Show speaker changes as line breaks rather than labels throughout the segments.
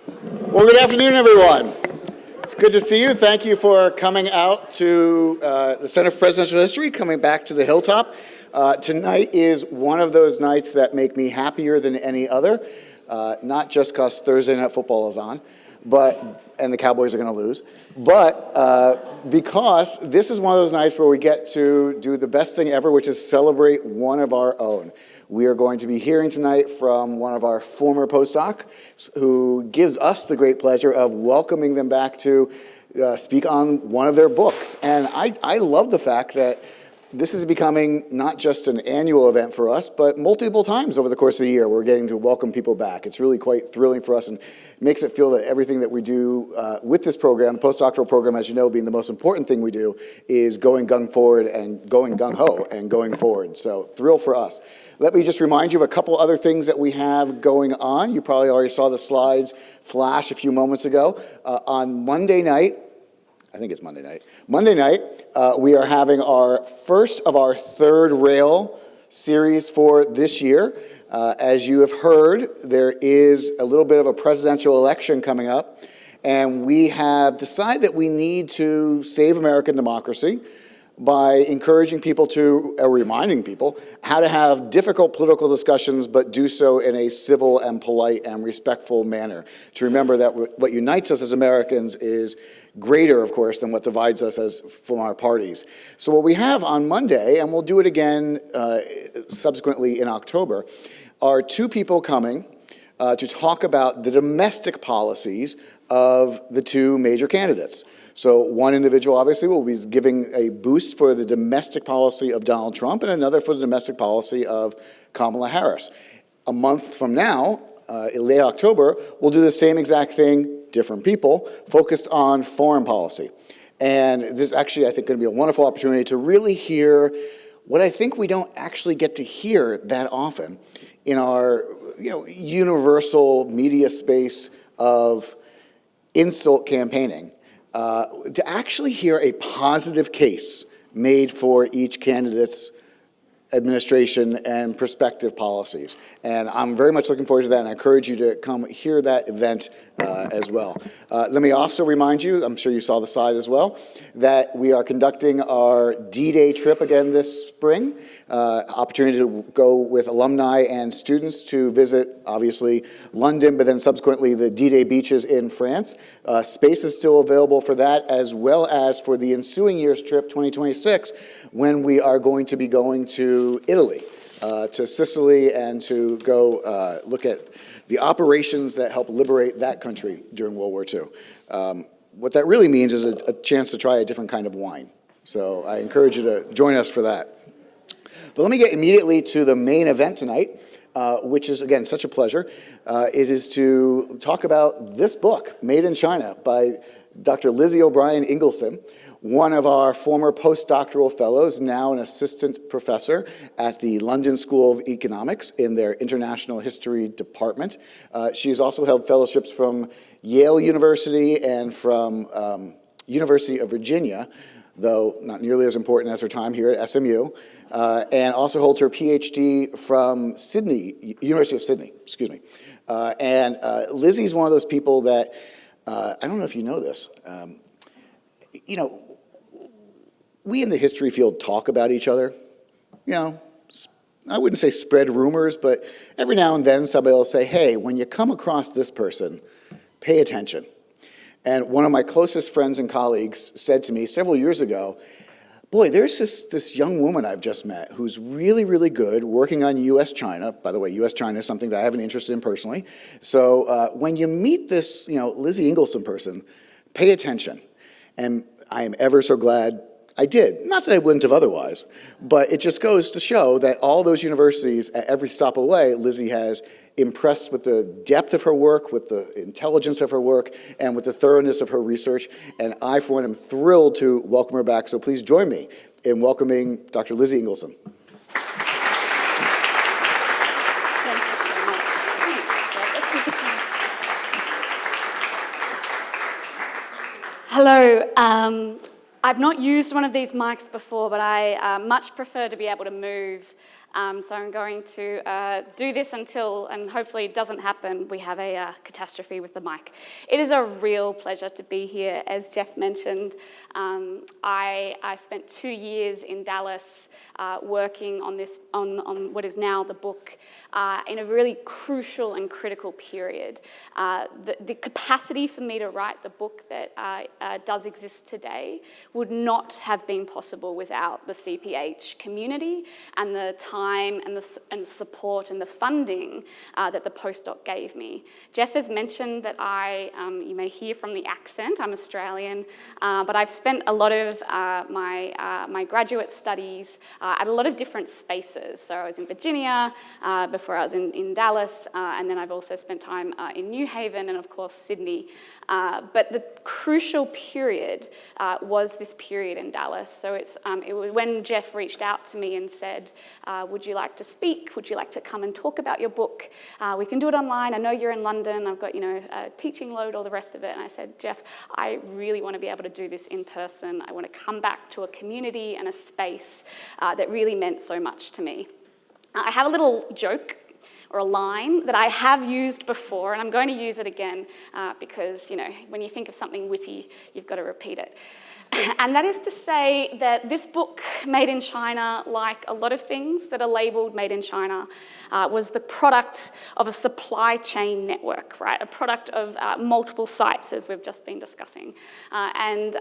Well, good afternoon, everyone. It's good to see you. Thank you for coming out to the Center for Presidential History, coming back to the Hilltop. Tonight is one of those nights that make me happier than any other, not just because Thursday Night Football is on, and the Cowboys are going to lose, but because this is one of those nights where we get to do the best thing ever, which is celebrate one of our own. We are going to be hearing tonight from one of our former postdocs who gives us the great pleasure of welcoming them back to speak on one of their books. And I love the fact that this is becoming not just an annual event for us, but multiple times over the course of the year, we're getting to welcome people back. It's really quite thrilling for us and makes it feel that everything that we do with this program, the postdoctoral program, as you know, being the most important thing we do, is going gung forward and going gung-ho and going forward. So thrill for us. Let me just remind you of a couple other things that we have going on. You probably already saw the slides flash a few moments ago. On Monday night, I think it's Monday night. Monday night, we are having our first of our third rail series for this year. As you have heard, there is a little bit of a presidential election coming up, and we have decided that we need to save American democracy by encouraging people to, or reminding people, how to have difficult political discussions, but do so in a civil and polite and respectful manner. To remember that what unites us as Americans is greater, of course, than what divides us as from our parties. So what we have on Monday, and we'll do it again subsequently in October, are two people coming to talk about the domestic policies of the two major candidates. So one individual, obviously, will be giving a boost for the domestic policy of Donald Trump and another for the domestic policy of Kamala Harris. A month from now, in late October, we'll do the same exact thing, different people, focused on foreign policy. And this is actually, I think, going to be a wonderful opportunity to really hear what I think we don't actually get to hear that often in our universal media space of insult campaigning. To actually hear a positive case made for each candidate's administration and prospective policies. And I'm very much looking forward to that, and I encourage you to come hear that event as well. Let me also remind you, I'm sure you saw the slide as well, that we are conducting our D-Day trip again this spring. Opportunity to go with alumni and students to visit, obviously, London, but then subsequently the D-Day beaches in France. Space is still available for that, as well as for the ensuing year's trip, 2026, when we are going to be going to Italy, to Sicily, and to go look at the operations that helped liberate that country during World War II. What that really means is a chance to try a different kind of wine. So I encourage you to join us for that. But let me get immediately to the main event tonight, which is, again, such a pleasure. It is to talk about this book, Made in China, by Dr. Elizabeth O'Brien Ingleson, one of our former postdoctoral fellows, now an assistant professor at the London School of Economics in their International History Department. She has also held fellowships from Yale University and from University of Virginia, though not nearly as important as her time here at SMU, and also holds her PhD from Sydney, University of Sydney, excuse me. And Lizzie's one of those people that, I don't know if you know this, we in the history field talk about each other. I wouldn't say spread rumors, but every now and then somebody will say, hey, when you come across this person, pay attention. And one of my closest friends and colleagues said to me several years ago, boy, there's this young woman I've just met who's really, really good working on US-China. By the way, US-China is something that I have an interest in personally. So when you meet this, Lizzie Ingleson person, pay attention. And I am ever so glad I did. Not that I wouldn't have otherwise, but it just goes to show that all those universities, at every stop away, Lizzie has impressed with the depth of her work, with the intelligence of her work, and with the thoroughness of her research. And I, for one, am thrilled to welcome her back. So please join me in welcoming Dr. Lizzie Ingleson.
Hello. I've not used one of these mics before, but I much prefer to be able to move So I'm going to do this until, and hopefully it doesn't happen, we have a catastrophe with the mic. It is a real pleasure to be here. As Jeff mentioned, I spent 2 years in Dallas working on this, on what is now the book, in a really crucial and critical period. The capacity for me to write the book that does exist today would not have been possible without the CPH community and the time and the support and the funding that the postdoc gave me. Jeff has mentioned that you may hear from the accent, I'm Australian, but I've spent a lot of my graduate studies at a lot of different spaces. So I was in Virginia before I was in Dallas, and then I've also spent time in New Haven and of course Sydney. But the crucial period was this period in Dallas. So it was when Jeff reached out to me and said, would you like to speak? Would you like to come and talk about your book? We can do it online. I know you're in London. I've got, a teaching load, all the rest of it. And I said, Jeff, I really want to be able to do this in person. I want to come back to a community and a space that really meant so much to me. I have a little joke or a line that I have used before, and I'm going to use it again because, when you think of something witty, you've got to repeat it. And that is to say that this book, Made in China, like a lot of things that are labelled Made in China, was the product of a supply chain network, right? A product of multiple sites, as we've just been discussing. And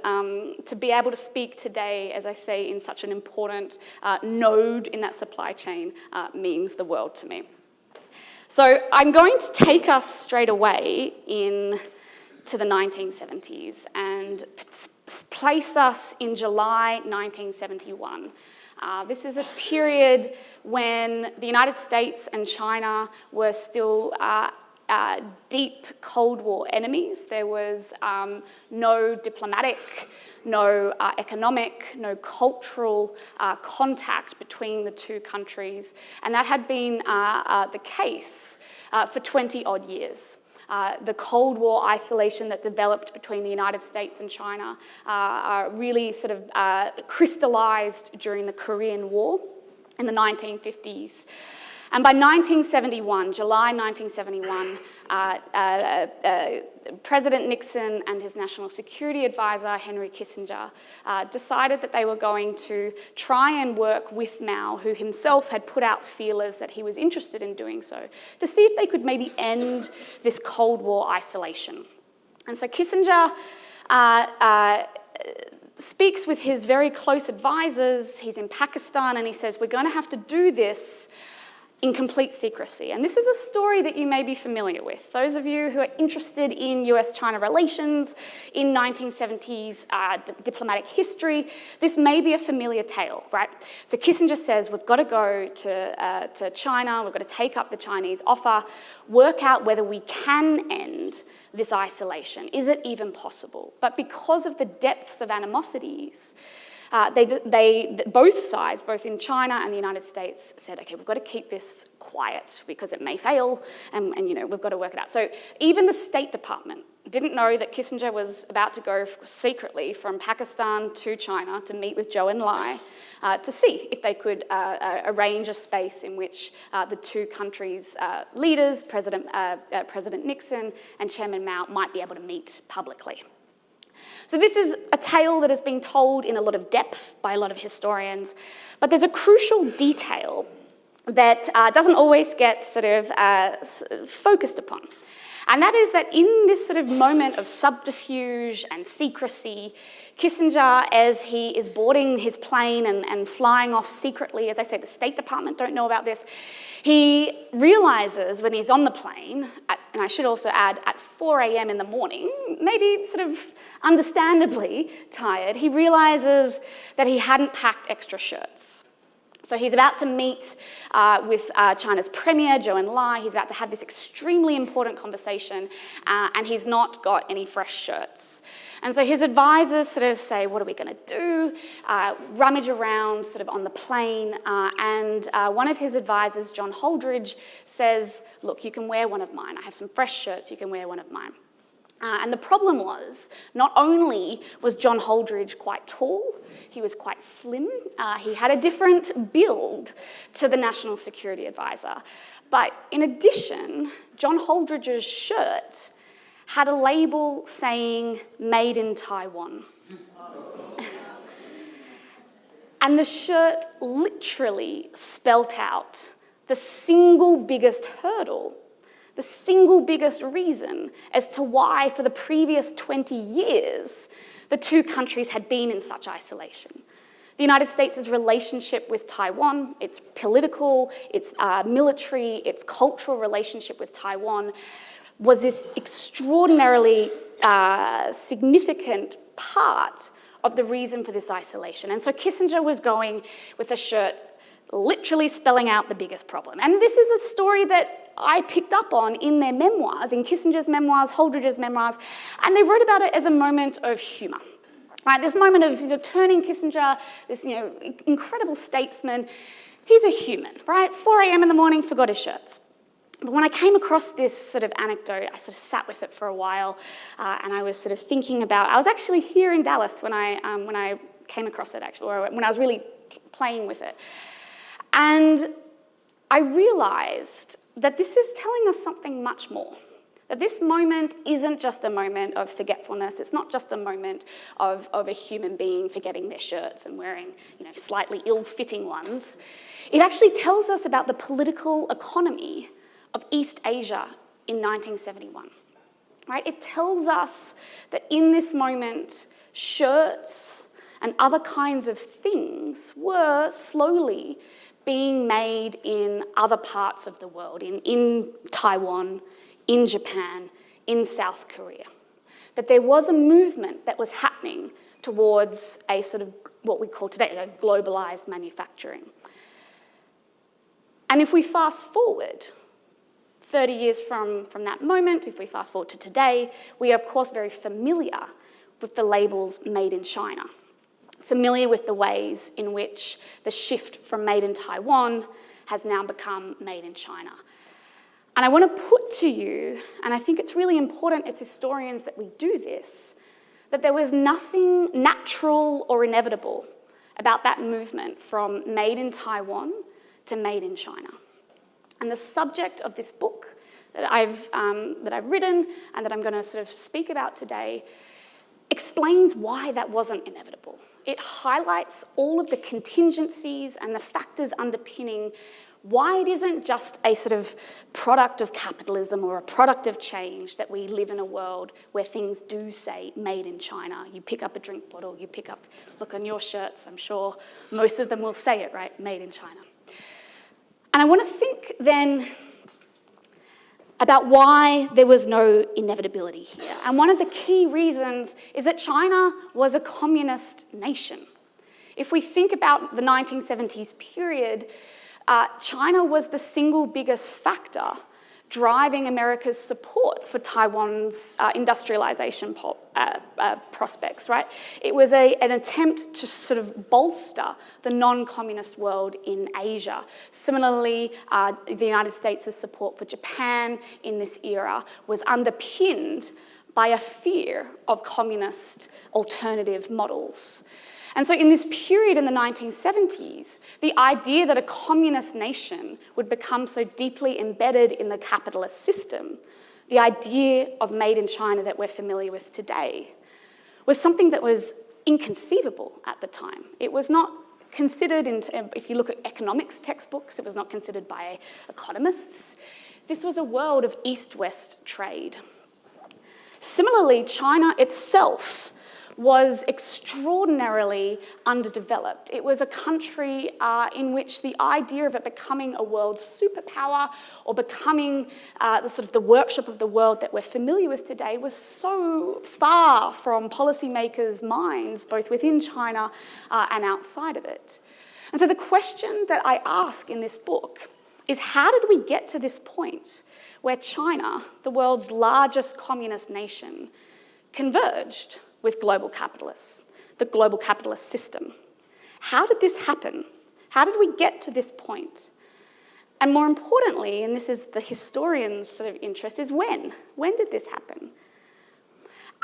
to be able to speak today, as I say, in such an important node in that supply chain means the world to me. So I'm going to take us straight away to the 1970s and place us in July 1971. This is a period when the United States and China were still deep Cold War enemies. There was no diplomatic, no economic, no cultural contact between the two countries, and that had been the case for 20-odd years. The Cold War isolation that developed between the United States and China really sort of crystallized during the Korean War in the 1950s. And by 1971, July 1971, President Nixon and his national security advisor, Henry Kissinger, decided that they were going to try and work with Mao, who himself had put out feelers that he was interested in doing so, to see if they could maybe end this Cold War isolation. And so Kissinger speaks with his very close advisors. He's in Pakistan, and he says, we're going to have to do this in complete secrecy. And this is a story that you may be familiar with. Those of you who are interested in US-China relations, in 1970s diplomatic history, this may be a familiar tale, right? So Kissinger says, we've got to go to China, we've got to take up the Chinese offer, work out whether we can end this isolation. Is it even possible? But because of the depths of animosities, both sides, both in China and the United States, said, okay, we've got to keep this quiet because it may fail, and we've got to work it out. So even the State Department didn't know that Kissinger was about to go secretly from Pakistan to China to meet with Zhou Enlai to see if they could arrange a space in which the two countries' leaders, President Nixon and Chairman Mao, might be able to meet publicly. So this is a tale that has been told in a lot of depth by a lot of historians, but there's a crucial detail that doesn't always get sort of focused upon. And that is that in this sort of moment of subterfuge and secrecy, Kissinger, as he is boarding his plane and flying off secretly, as I say, the State Department don't know about this, he realizes when he's on the plane, and I should also add, at 4 a.m. in the morning, maybe sort of understandably tired, he realizes that he hadn't packed extra shirts. So he's about to meet with China's Premier, Zhou Enlai. He's about to have this extremely important conversation, and he's not got any fresh shirts. And so his advisors sort of say, what are we going to do? Rummage around sort of on the plane, and one of his advisors, John Holdridge, says, look, you can wear one of mine. I have some fresh shirts, you can wear one of mine. And the problem was, not only was John Holdridge quite tall, he was quite slim, he had a different build to the National Security Advisor. But in addition, John Holdridge's shirt had a label saying, "Made in Taiwan." And the shirt literally spelt out the single biggest hurdle, the single biggest reason as to why, for the previous 20 years, the two countries had been in such isolation. The United States' relationship with Taiwan, its political, its military, its cultural relationship with Taiwan, was this extraordinarily significant part of the reason for this isolation. And so Kissinger was going with a shirt literally spelling out the biggest problem. And this is a story that I picked up on in their memoirs, in Kissinger's memoirs, Holdridge's memoirs, and they wrote about it as a moment of humour. Right, this moment of turning Kissinger, this incredible statesman, he's a human, right? 4 a.m. in the morning, forgot his shirts. But when I came across this sort of anecdote, I sort of sat with it for a while, and I was sort of thinking about. I was actually here in Dallas when I came across it, actually, or when I was really playing with it, and I realised that this is telling us something much more. That this moment isn't just a moment of forgetfulness. It's not just a moment of a human being forgetting their shirts and wearing, slightly ill-fitting ones. It actually tells us about the political economy of East Asia in 1971. Right? It tells us that in this moment, shirts and other kinds of things were slowly being made in other parts of the world, in Taiwan, in Japan, in South Korea. That there was a movement that was happening towards a sort of what we call today a globalised manufacturing. And if we fast forward 30 years from that moment, if we fast forward to today, we are of course very familiar with the labels made in China, familiar with the ways in which the shift from made in Taiwan has now become made in China. And I want to put to you, and I think it's really important as historians that we do this, that there was nothing natural or inevitable about that movement from made in Taiwan to made in China. And the subject of this book that I've written and that I'm going to sort of speak about today explains why that wasn't inevitable. It highlights all of the contingencies and the factors underpinning why it isn't just a sort of product of capitalism or a product of change that we live in a world where things do say made in China. You pick up a drink bottle, look on your shirts, I'm sure most of them will say it, right? Made in China. And I want to think then about why there was no inevitability here. And one of the key reasons is that China was a communist nation. If we think about the 1970s period, China was the single biggest factor driving America's support for Taiwan's industrialization prospects, right? It was an attempt to sort of bolster the non-communist world in Asia. Similarly, the United States' support for Japan in this era was underpinned by a fear of communist alternative models. And so in this period in the 1970s, the idea that a communist nation would become so deeply embedded in the capitalist system, the idea of made in China that we're familiar with today, was something that was inconceivable at the time. It was not considered, if you look at economics textbooks, it was not considered by economists. This was a world of East-West trade. Similarly, China itself was extraordinarily underdeveloped. It was a country in which the idea of it becoming a world superpower or becoming the workshop of the world that we're familiar with today was so far from policymakers' minds, both within China and outside of it. And so the question that I ask in this book is, how did we get to this point where China, the world's largest communist nation, converged with global capitalists, the global capitalist system? How did this happen? How did we get to this point? And more importantly, and this is the historian's sort of interest, is when? When did this happen?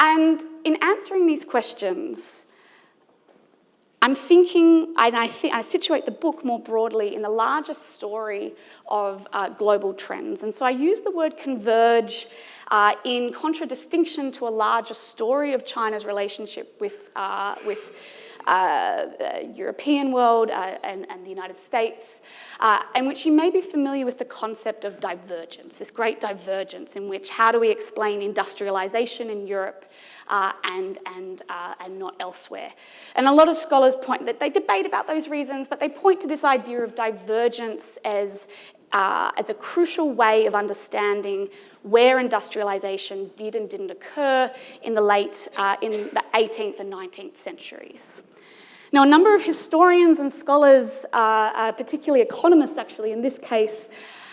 And in answering these questions, I'm thinking, and I situate the book more broadly in the larger story of global trends. And so I use the word converge in contradistinction to a larger story of China's relationship with European world and the United States, in which you may be familiar with the concept of divergence, this great divergence in which how do we explain industrialization in Europe and not elsewhere. And a lot of scholars point that they debate about those reasons, but they point to this idea of divergence as a crucial way of understanding where industrialization did and didn't occur in the 18th and 19th centuries. Now, a number of historians and scholars, particularly economists actually in this case,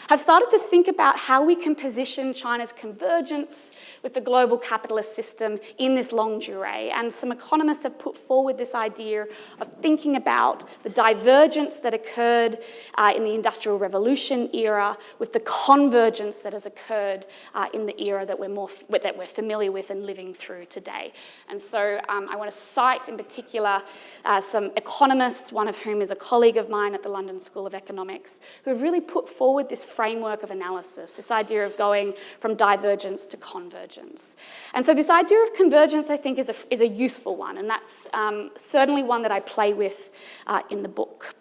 have started to think about how we can position China's convergence with the global capitalist system in this longue durée. And some economists have put forward this idea of thinking about the divergence that occurred in the Industrial Revolution era with the convergence that has occurred in the era that we're familiar with and living through today. And so I want to cite in particular some economists, one of whom is a colleague of mine at the London School of Economics, who have really put forward this framework of analysis, this idea of going from divergence to convergence. And so this idea of convergence, I think, is a useful one, and that's certainly one that I play with in the book.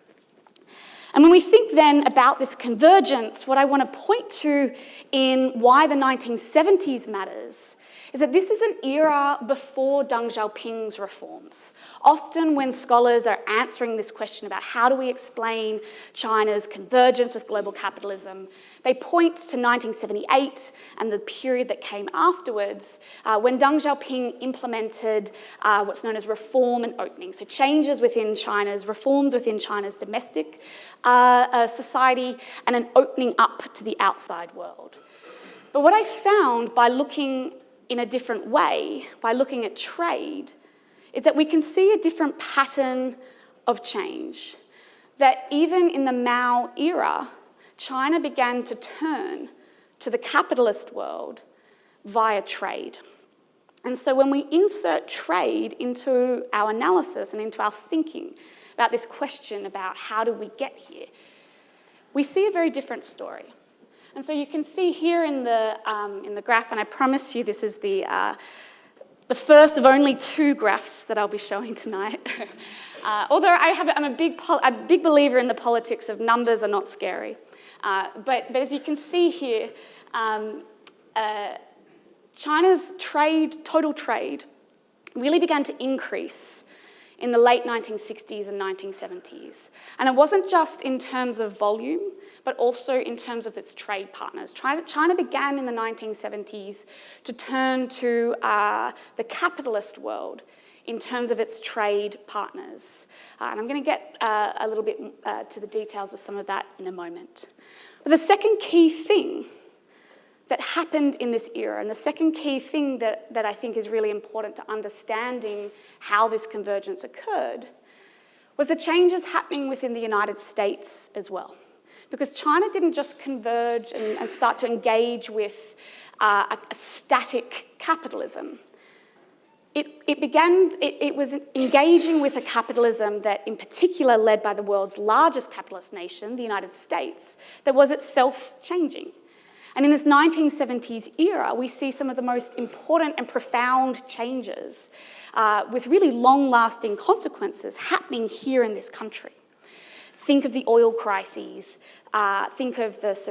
And when we think then about this convergence, what I want to point to in why the 1970s matters is that this is an era before Deng Xiaoping's reforms. Often when scholars are answering this question about how do we explain China's convergence with global capitalism, they point to 1978 and the period that came afterwards when Deng Xiaoping implemented what's known as reform and opening, so changes within China's, reforms within China's domestic society and an opening up to the outside world. But what I found by looking in a different way, by looking at trade, is that we can see a different pattern of change. That even in the Mao era, China began to turn to the capitalist world via trade. And so when we insert trade into our analysis and into our thinking about this question about how do we get here, we see a very different story. And so you can see here in the graph, and I promise you this is the first of only two graphs that I'll be showing tonight. Although I'm a big believer in the politics of numbers are not scary. But as you can see here, China's total trade, really began to increase in the late 1960s and 1970s. And it wasn't just in terms of volume, but also in terms of its trade partners. China began in the 1970s to turn to the capitalist world in terms of its trade partners. And I'm going to get a little bit to the details of some of that in a moment. But the second key thing that happened in this era, and the second key thing that I think is really important to understanding how this convergence occurred, was the changes happening within the United States as well. Because China didn't just converge and start to engage with a static capitalism. It was engaging with a capitalism that in particular led by the world's largest capitalist nation, the United States, that was itself changing. And in this 1970s era, we see some of the most important and profound changes with really long-lasting consequences happening here in this country. Think of the oil crises. Think of the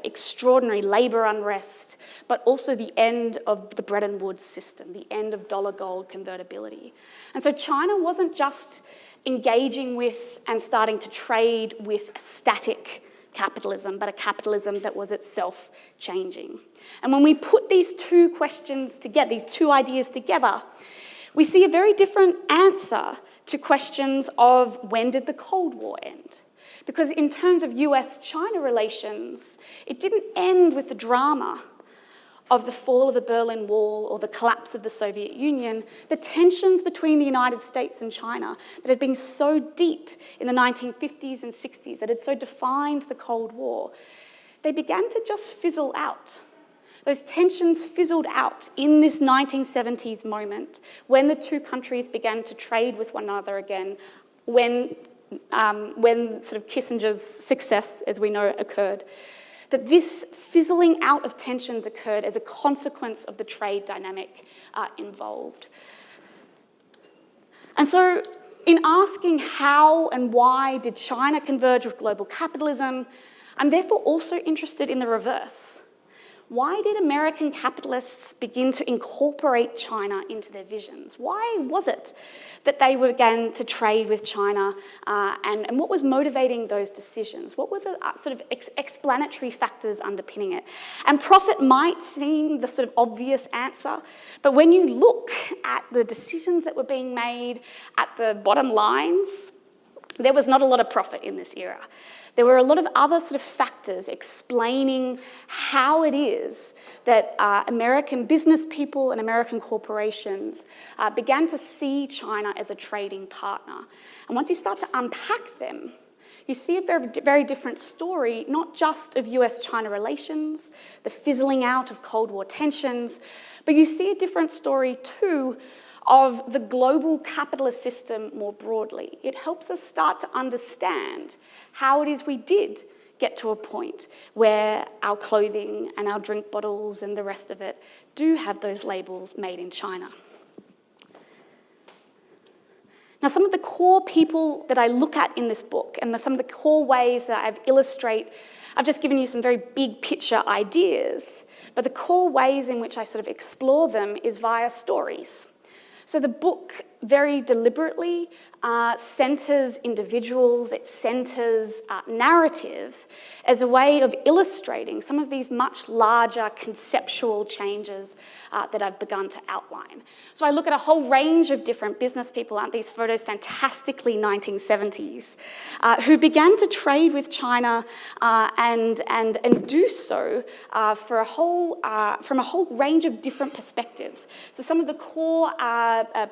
extraordinary labour unrest, but also the end of the Bretton Woods system, the end of dollar-gold convertibility. And so China wasn't just engaging with and starting to trade with a static capitalism, but a capitalism that was itself changing. And when we put these two questions together, these two ideas together, we see a very different answer to questions of when did the Cold War end? Because in terms of US-China relations, it didn't end with the drama of the fall of the Berlin Wall or the collapse of the Soviet Union. The tensions between the United States and China that had been so deep in the 1950s and 60s, that had so defined the Cold War, they began to just fizzle out. Those tensions fizzled out in this 1970s moment when the two countries began to trade with one another again, when sort of Kissinger's success, as we know, occurred. That this fizzling out of tensions occurred as a consequence of the trade dynamic involved. And so, in asking how and why did China converge with global capitalism, I'm therefore also interested in the reverse. Why did American capitalists begin to incorporate China into their visions? Why was it that they began to trade with China, and what was motivating those decisions? What were the sort of explanatory factors underpinning it? And profit might seem the sort of obvious answer, but when you look at the decisions that were being made at the bottom lines, there was not a lot of profit in this era. There were a lot of other sort of factors explaining how it is that American business people and American corporations began to see China as a trading partner. And once you start to unpack them, you see a very, very different story, not just of US-China relations, the fizzling out of Cold War tensions, but you see a different story too of the global capitalist system more broadly. It helps us start to understand how it is we did get to a point where our clothing and our drink bottles and the rest of it do have those labels made in China. Now, some of the core people that I look at in this book and some of the core ways that I've just given you some very big picture ideas, but the core ways in which I sort of explore them is via stories. So the book very deliberately centres individuals, it centres narrative as a way of illustrating some of these much larger conceptual changes that I've begun to outline. So I look at a whole range of different business people, aren't these photos fantastically 1970s, who began to trade with China and do so from a whole range of different perspectives. So some of the core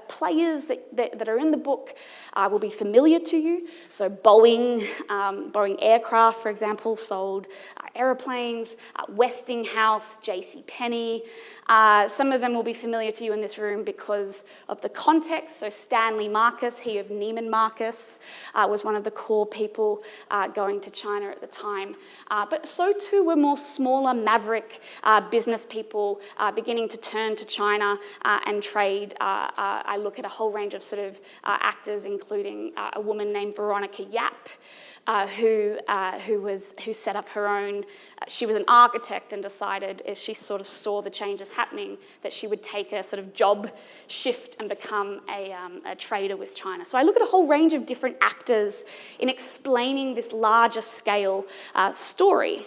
players that are in the book will be familiar to you. So Boeing Aircraft, for example, sold aeroplanes, Westinghouse, JCPenney. Some of them will be familiar to you in this room because of the context. So Stanley Marcus, he of Neiman Marcus, was one of the core people going to China at the time. But so too were more smaller, maverick business people beginning to turn to China and trade. I look at a whole range of sort of actors, including a woman named Veronica Yap, who set up her own. She was an architect and decided, as she sort of saw the changes happening, that she would take a sort of job shift and become a trader with China. So I look at a whole range of different actors in explaining this larger scale story.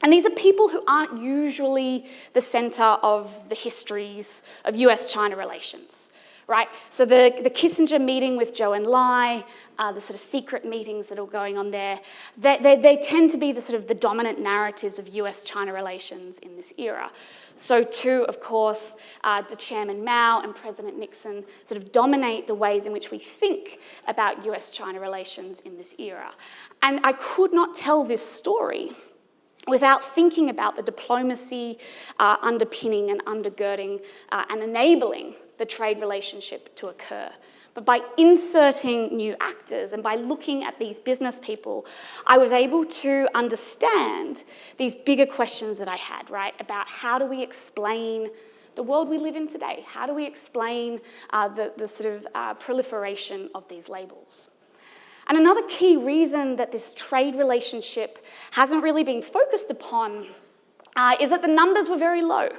And these are people who aren't usually the centre of the histories of US-China relations. Right, so the Kissinger meeting with Zhou Enlai, the sort of secret meetings that are going on there, they tend to be the sort of the dominant narratives of US-China relations in this era. So too, of course, the Chairman Mao and President Nixon sort of dominate the ways in which we think about US-China relations in this era. And I could not tell this story without thinking about the diplomacy underpinning and undergirding and enabling the trade relationship to occur. But by inserting new actors and by looking at these business people, I was able to understand these bigger questions that I had, right, about how do we explain the world we live in today? How do we explain the sort of proliferation of these labels? And another key reason that this trade relationship hasn't really been focused upon is that the numbers were very low.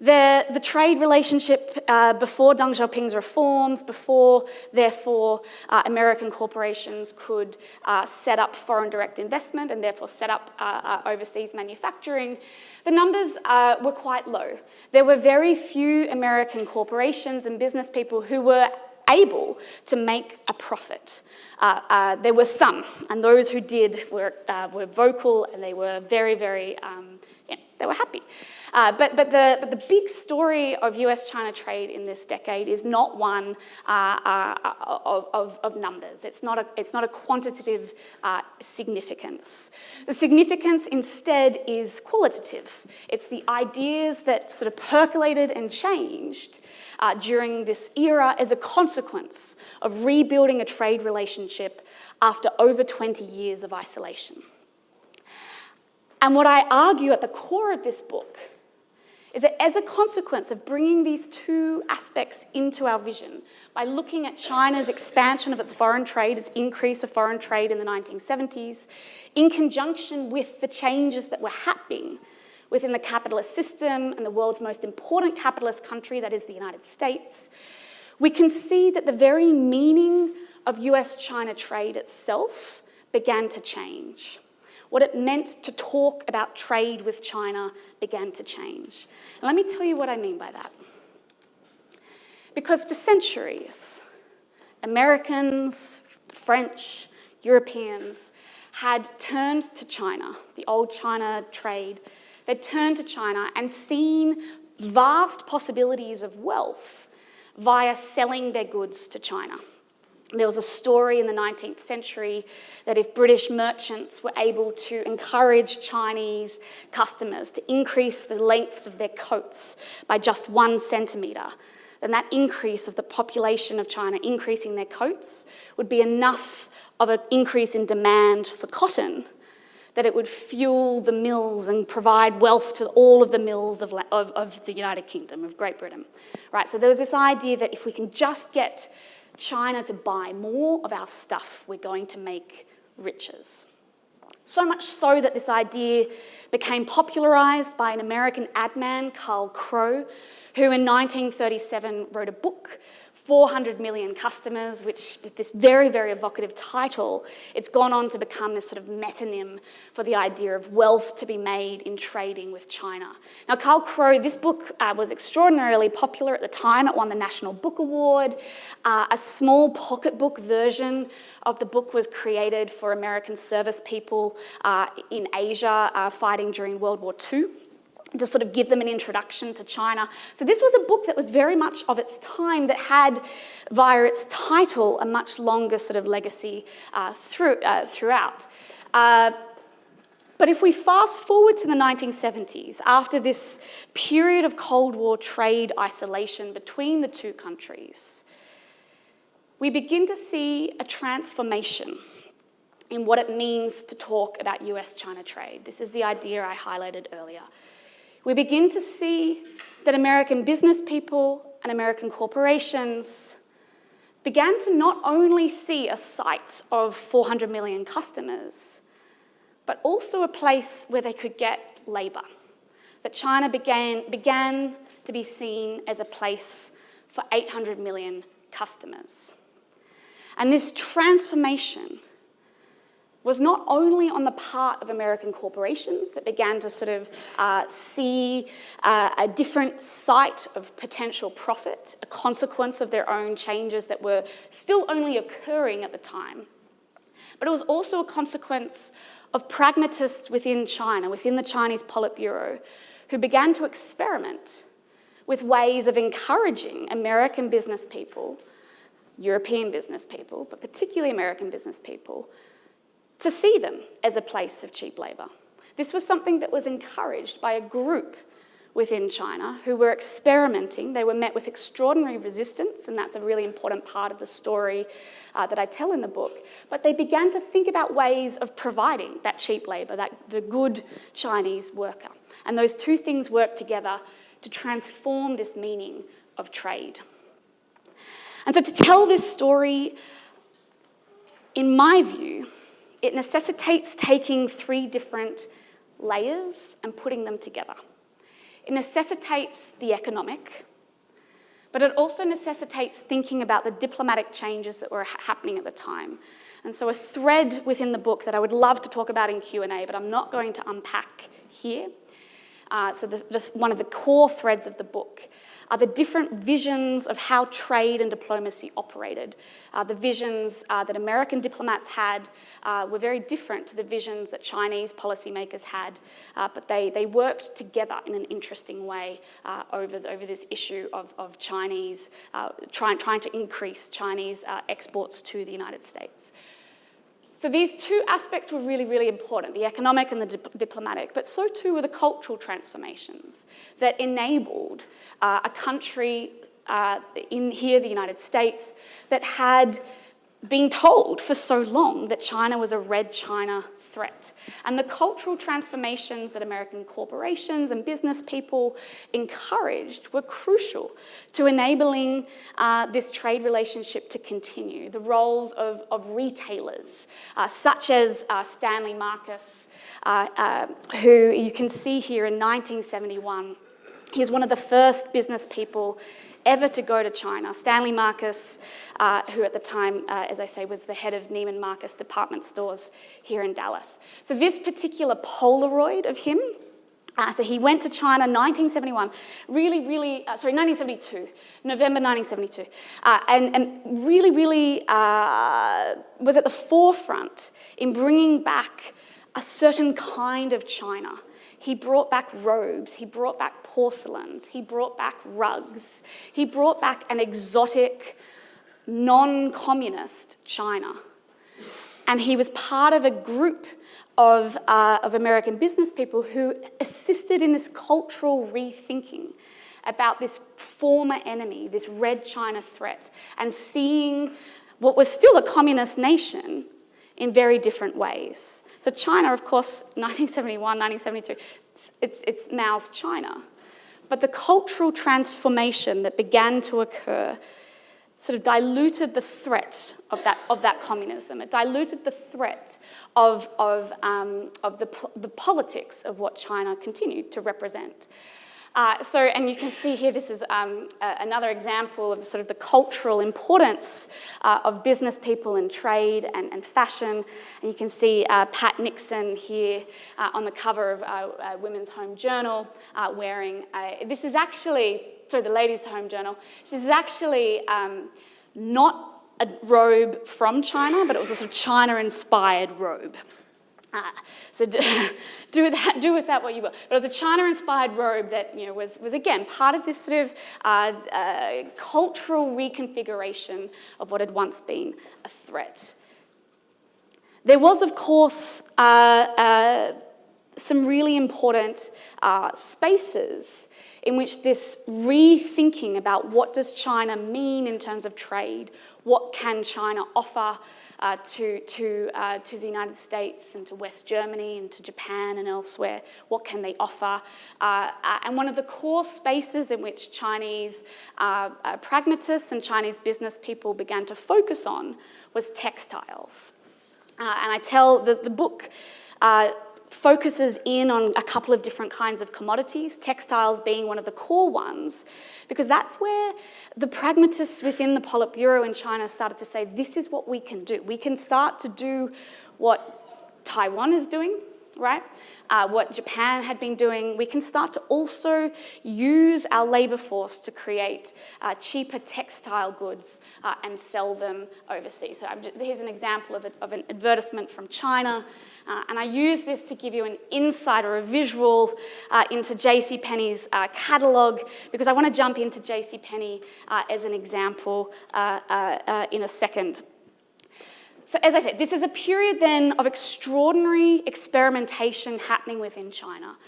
The trade relationship before Deng Xiaoping's reforms, before, therefore, American corporations could set up foreign direct investment and therefore set up overseas manufacturing, the numbers were quite low. There were very few American corporations and business people who were able to make a profit. There were some, and those who did were vocal, and they were very, very, They were happy. But the big story of US-China trade in this decade is not one of numbers. It's not a quantitative significance. The significance instead is qualitative. It's the ideas that sort of percolated and changed during this era as a consequence of rebuilding a trade relationship after over 20 years of isolation. And what I argue at the core of this book is that as a consequence of bringing these two aspects into our vision, by looking at China's expansion of its foreign trade, its increase of foreign trade in the 1970s, in conjunction with the changes that were happening within the capitalist system and the world's most important capitalist country, that is the United States, we can see that the very meaning of US-China trade itself began to change. What it meant to talk about trade with China began to change. And let me tell you what I mean by that. Because for centuries, Americans, French, Europeans had turned to China, the old China trade. They'd turned to China and seen vast possibilities of wealth via selling their goods to China. There was a story in the 19th century that if British merchants were able to encourage Chinese customers to increase the lengths of their coats by just 1 centimetre, then that increase of the population of China increasing their coats would be enough of an increase in demand for cotton that it would fuel the mills and provide wealth to all of the mills of the United Kingdom, of Great Britain. Right, so there was this idea that if we can just get China to buy more of our stuff, we're going to make riches. So much so that this idea became popularised by an American ad man, Carl Crow, who in 1937 wrote a book, 400 Million Customers, which with this very, very evocative title, it's gone on to become this sort of metonym for the idea of wealth to be made in trading with China. Now, Carl Crow, this book was extraordinarily popular at the time. It won the National Book Award. A small pocketbook version of the book was created for American service people in Asia fighting during World War II, to sort of give them an introduction to China. So this was a book that was very much of its time, that had, via its title, a much longer sort of legacy throughout. But if we fast forward to the 1970s, after this period of Cold War trade isolation between the two countries, we begin to see a transformation in what it means to talk about US-China trade. This is the idea I highlighted earlier. We begin to see that American business people and American corporations began to not only see a site of 400 million customers, but also a place where they could get labour. That China began to be seen as a place for 800 million customers. And this transformation was not only on the part of American corporations that began to sort of see a different site of potential profit, a consequence of their own changes that were still only occurring at the time, but it was also a consequence of pragmatists within China, within the Chinese Politburo, who began to experiment with ways of encouraging American business people, European business people, but particularly American business people, to see them as a place of cheap labour. This was something that was encouraged by a group within China who were experimenting. They were met with extraordinary resistance, and that's a really important part of the story that I tell in the book. But they began to think about ways of providing that cheap labour, the good Chinese worker. And those two things worked together to transform this meaning of trade. And so to tell this story, in my view, it necessitates taking 3 different layers and putting them together. It necessitates the economic, but it also necessitates thinking about the diplomatic changes that were happening at the time. And so a thread within the book that I would love to talk about in Q&A, but I'm not going to unpack here, So one of the core threads of the book are the different visions of how trade and diplomacy operated. The visions that American diplomats had were very different to the visions that Chinese policymakers had, but they worked together in an interesting way over this issue of Chinese, trying to increase Chinese exports to the United States. So these two aspects were really, really important, the economic and the diplomatic, but so too were the cultural transformations that enabled a country in here, the United States, that had been told for so long that China was a red China threat. And the cultural transformations that American corporations and business people encouraged were crucial to enabling this trade relationship to continue. The roles of retailers, such as Stanley Marcus, who you can see here in 1971. He was one of the first business people ever to go to China. Stanley Marcus, who at the time, as I say, was the head of Neiman Marcus department stores here in Dallas. So this particular Polaroid of him, so he went to China 1971, 1972, November 1972, and really was at the forefront in bringing back a certain kind of China. He brought back robes, he brought back porcelains, he brought back rugs, he brought back an exotic, non-communist China. And he was part of a group of American business people who assisted in this cultural rethinking about this former enemy, this red China threat, and seeing what was still a communist nation in very different ways. So China, of course, 1971, 1972, it's Mao's China. But the cultural transformation that began to occur sort of diluted the threat of that communism. It diluted the threat of the politics of what China continued to represent. And you can see here, this is another example of sort of the cultural importance of business people and trade and fashion. And you can see Pat Nixon here on the cover of Women's Home Journal wearing, this is actually, sorry, the Ladies' Home Journal. This is actually not a robe from China, but it was a sort of China-inspired robe. So do with that what you will. But it was a China-inspired robe that was again part of this sort of cultural reconfiguration of what had once been a threat. There was, of course, some really important spaces in which this rethinking about what does China mean in terms of trade, what can China offer to the United States and to West Germany and to Japan and elsewhere, what can they offer? And one of the core spaces in which Chinese pragmatists and Chinese business people began to focus on was textiles. And I tell the book focuses in on a couple of different kinds of commodities, textiles being one of the core ones, because that's where the pragmatists within the Politburo in China started to say, this is what we can do. We can start to do what Taiwan is doing, right? What Japan had been doing. We can start to also use our labor force to create cheaper textile goods and sell them overseas. So here's an example of an advertisement from China. And I use this to give you an insight or a visual into JCPenney's catalogue, because I want to jump into JCPenney as an example in a second. So as I said, this is a period then of extraordinary experimentation happening within China.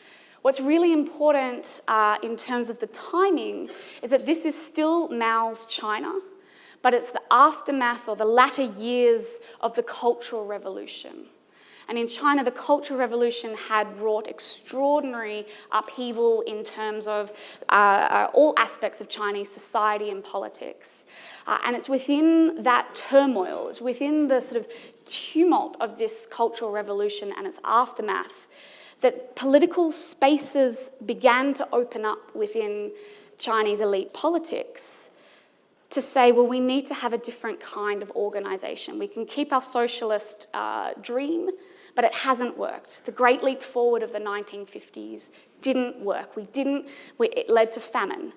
What's really important in terms of the timing is that this is still Mao's China, but it's the aftermath or the latter years of the Cultural Revolution. And in China, the Cultural Revolution had wrought extraordinary upheaval in terms of all aspects of Chinese society and politics. And it's within that turmoil, it's within the sort of tumult of this Cultural Revolution and its aftermath that political spaces began to open up within Chinese elite politics to say, well, we need to have a different kind of organisation. We can keep our socialist dream, but it hasn't worked. The Great Leap Forward of the 1950s didn't work. It led to famine.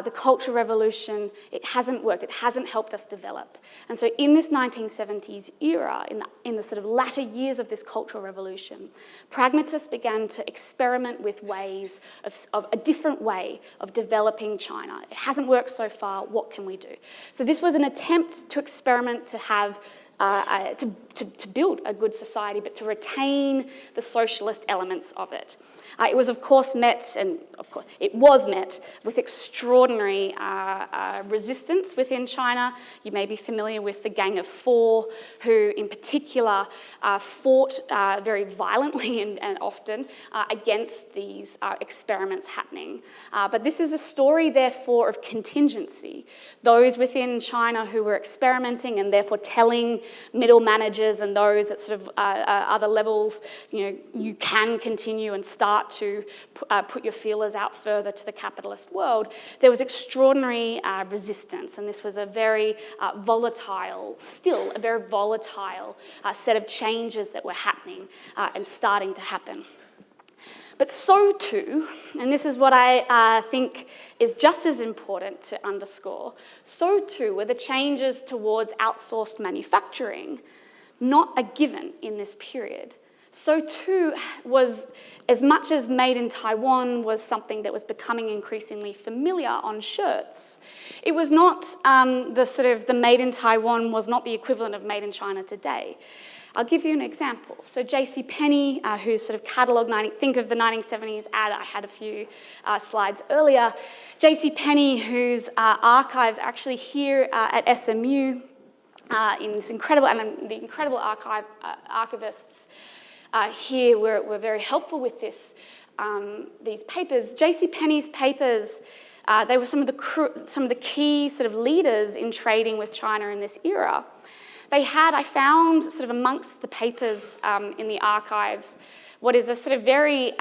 The Cultural Revolution, it hasn't worked. It hasn't helped us develop. And so in this 1970s era, in the sort of latter years of this Cultural Revolution, pragmatists began to experiment with ways of a different way of developing China. It hasn't worked so far. What can we do? So this was an attempt to experiment to have to build a good society, but to retain the socialist elements of it. It was, of course, met with extraordinary resistance within China. You may be familiar with the Gang of Four, who in particular fought very violently and often against these experiments happening. But this is a story, therefore, of contingency. Those within China who were experimenting and therefore telling middle managers and those at sort of other levels, you can continue and start to put your feelers out further to the capitalist world, there was extraordinary resistance, and this was a very volatile set of changes that were happening and starting to happen. But so too, and this is what I think is just as important to underscore, so too were the changes towards outsourced manufacturing not a given in this period. So too was, as much as made in Taiwan was something that was becoming increasingly familiar on shirts, it was not the made in Taiwan was not the equivalent of made in China today. I'll give you an example. So JCPenney, who's sort of catalogue, think of the 1970s ad, I had a few slides earlier. JCPenney, whose archives are actually here at SMU in this incredible, and the incredible archivists here were very helpful with this. These papers, JCPenney's papers, they were some of the key sort of leaders in trading with China in this era. I found sort of amongst the papers in the archives, what is a sort of very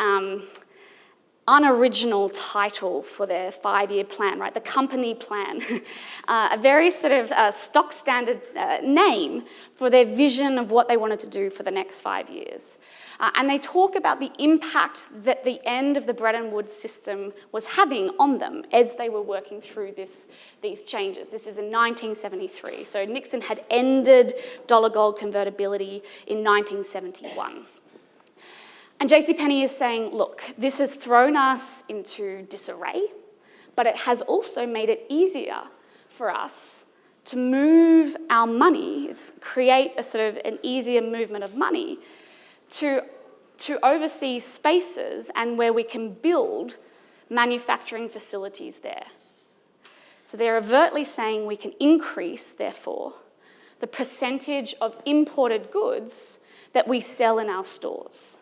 unoriginal title for their 5-year plan, right? The company plan. A very sort of stock standard name for their vision of what they wanted to do for the next 5 years. And they talk about the impact that the end of the Bretton Woods system was having on them as they were working through these changes. This is in 1973. So Nixon had ended dollar-gold convertibility in 1971. And JCPenney is saying, look, this has thrown us into disarray, but it has also made it easier for us to move our money, create a sort of an easier movement of money to overseas spaces and where we can build manufacturing facilities there. So they're overtly saying we can increase, therefore, the percentage of imported goods that we sell in our stores.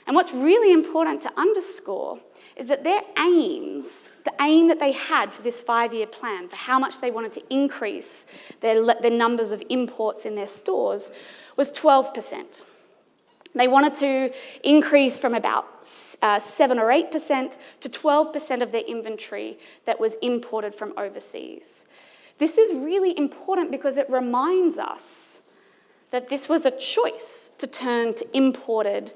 And what's really important to underscore is that their aims, the aim that they had for this 5-year plan, for how much they wanted to increase their numbers of imports in their stores, was 12%. They wanted to increase from about 7 or 8% to 12% of their inventory that was imported from overseas. This is really important because it reminds us that this was a choice to turn to imported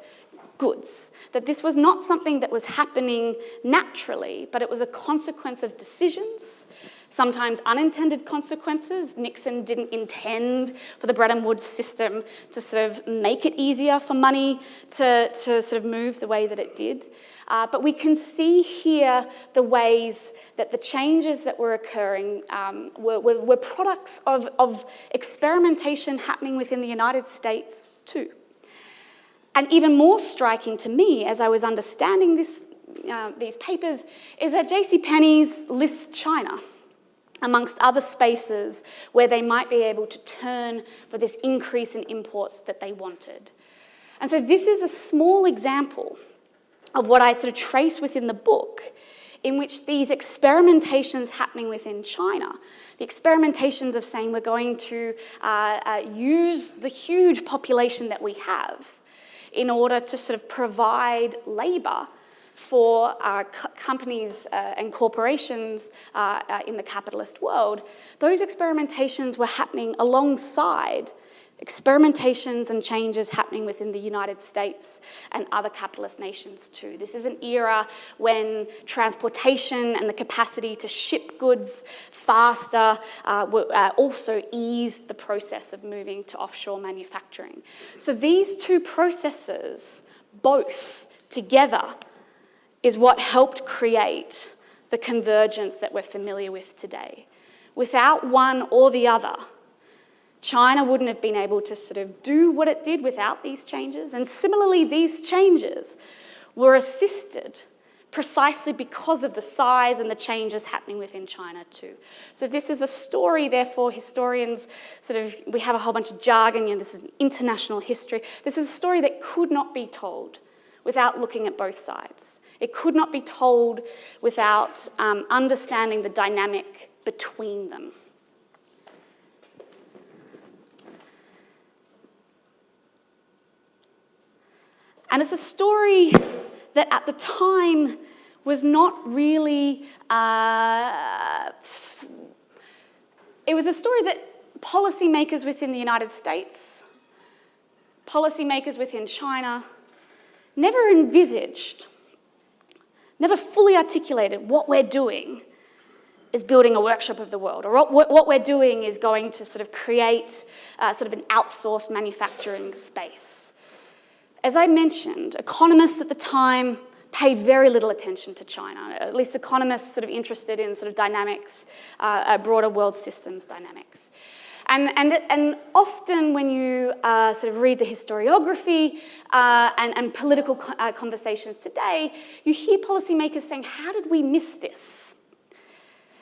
goods, that this was not something that was happening naturally, but it was a consequence of decisions, sometimes unintended consequences. Nixon didn't intend for the Bretton Woods system to sort of make it easier for money to sort of move the way that it did. But we can see here the ways that the changes that were occurring were products of experimentation happening within the United States too. And even more striking to me, as I was understanding these papers, is that JCPenney's lists China amongst other spaces where they might be able to turn for this increase in imports that they wanted. And so this is a small example of what I sort of trace within the book, in which these experimentations happening within China, the experimentations of saying we're going to use the huge population that we have in order to sort of provide labour for companies and corporations in the capitalist world, those experimentations were happening alongside experimentations and changes happening within the United States and other capitalist nations too. This is an era when transportation and the capacity to ship goods faster also eased the process of moving to offshore manufacturing. So these two processes, both together, is what helped create the convergence that we're familiar with today. Without one or the other, China wouldn't have been able to sort of do what it did without these changes. And similarly, these changes were assisted precisely because of the size and the changes happening within China too. So this is a story, therefore, historians we have a whole bunch of jargon, this is an international history. This is a story that could not be told without looking at both sides. It could not be told without understanding the dynamic between them. And it's a story that at the time was not really, it was a story that policymakers within the United States, policymakers within China, never envisaged, never fully articulated what we're doing is building a workshop of the world, or what we're doing is going to sort of create sort of an outsourced manufacturing space. As I mentioned, economists at the time paid very little attention to China, at least economists sort of interested in sort of dynamics, broader world systems dynamics. And often when you sort of read the historiography and political conversations today, you hear policymakers saying, how did we miss this?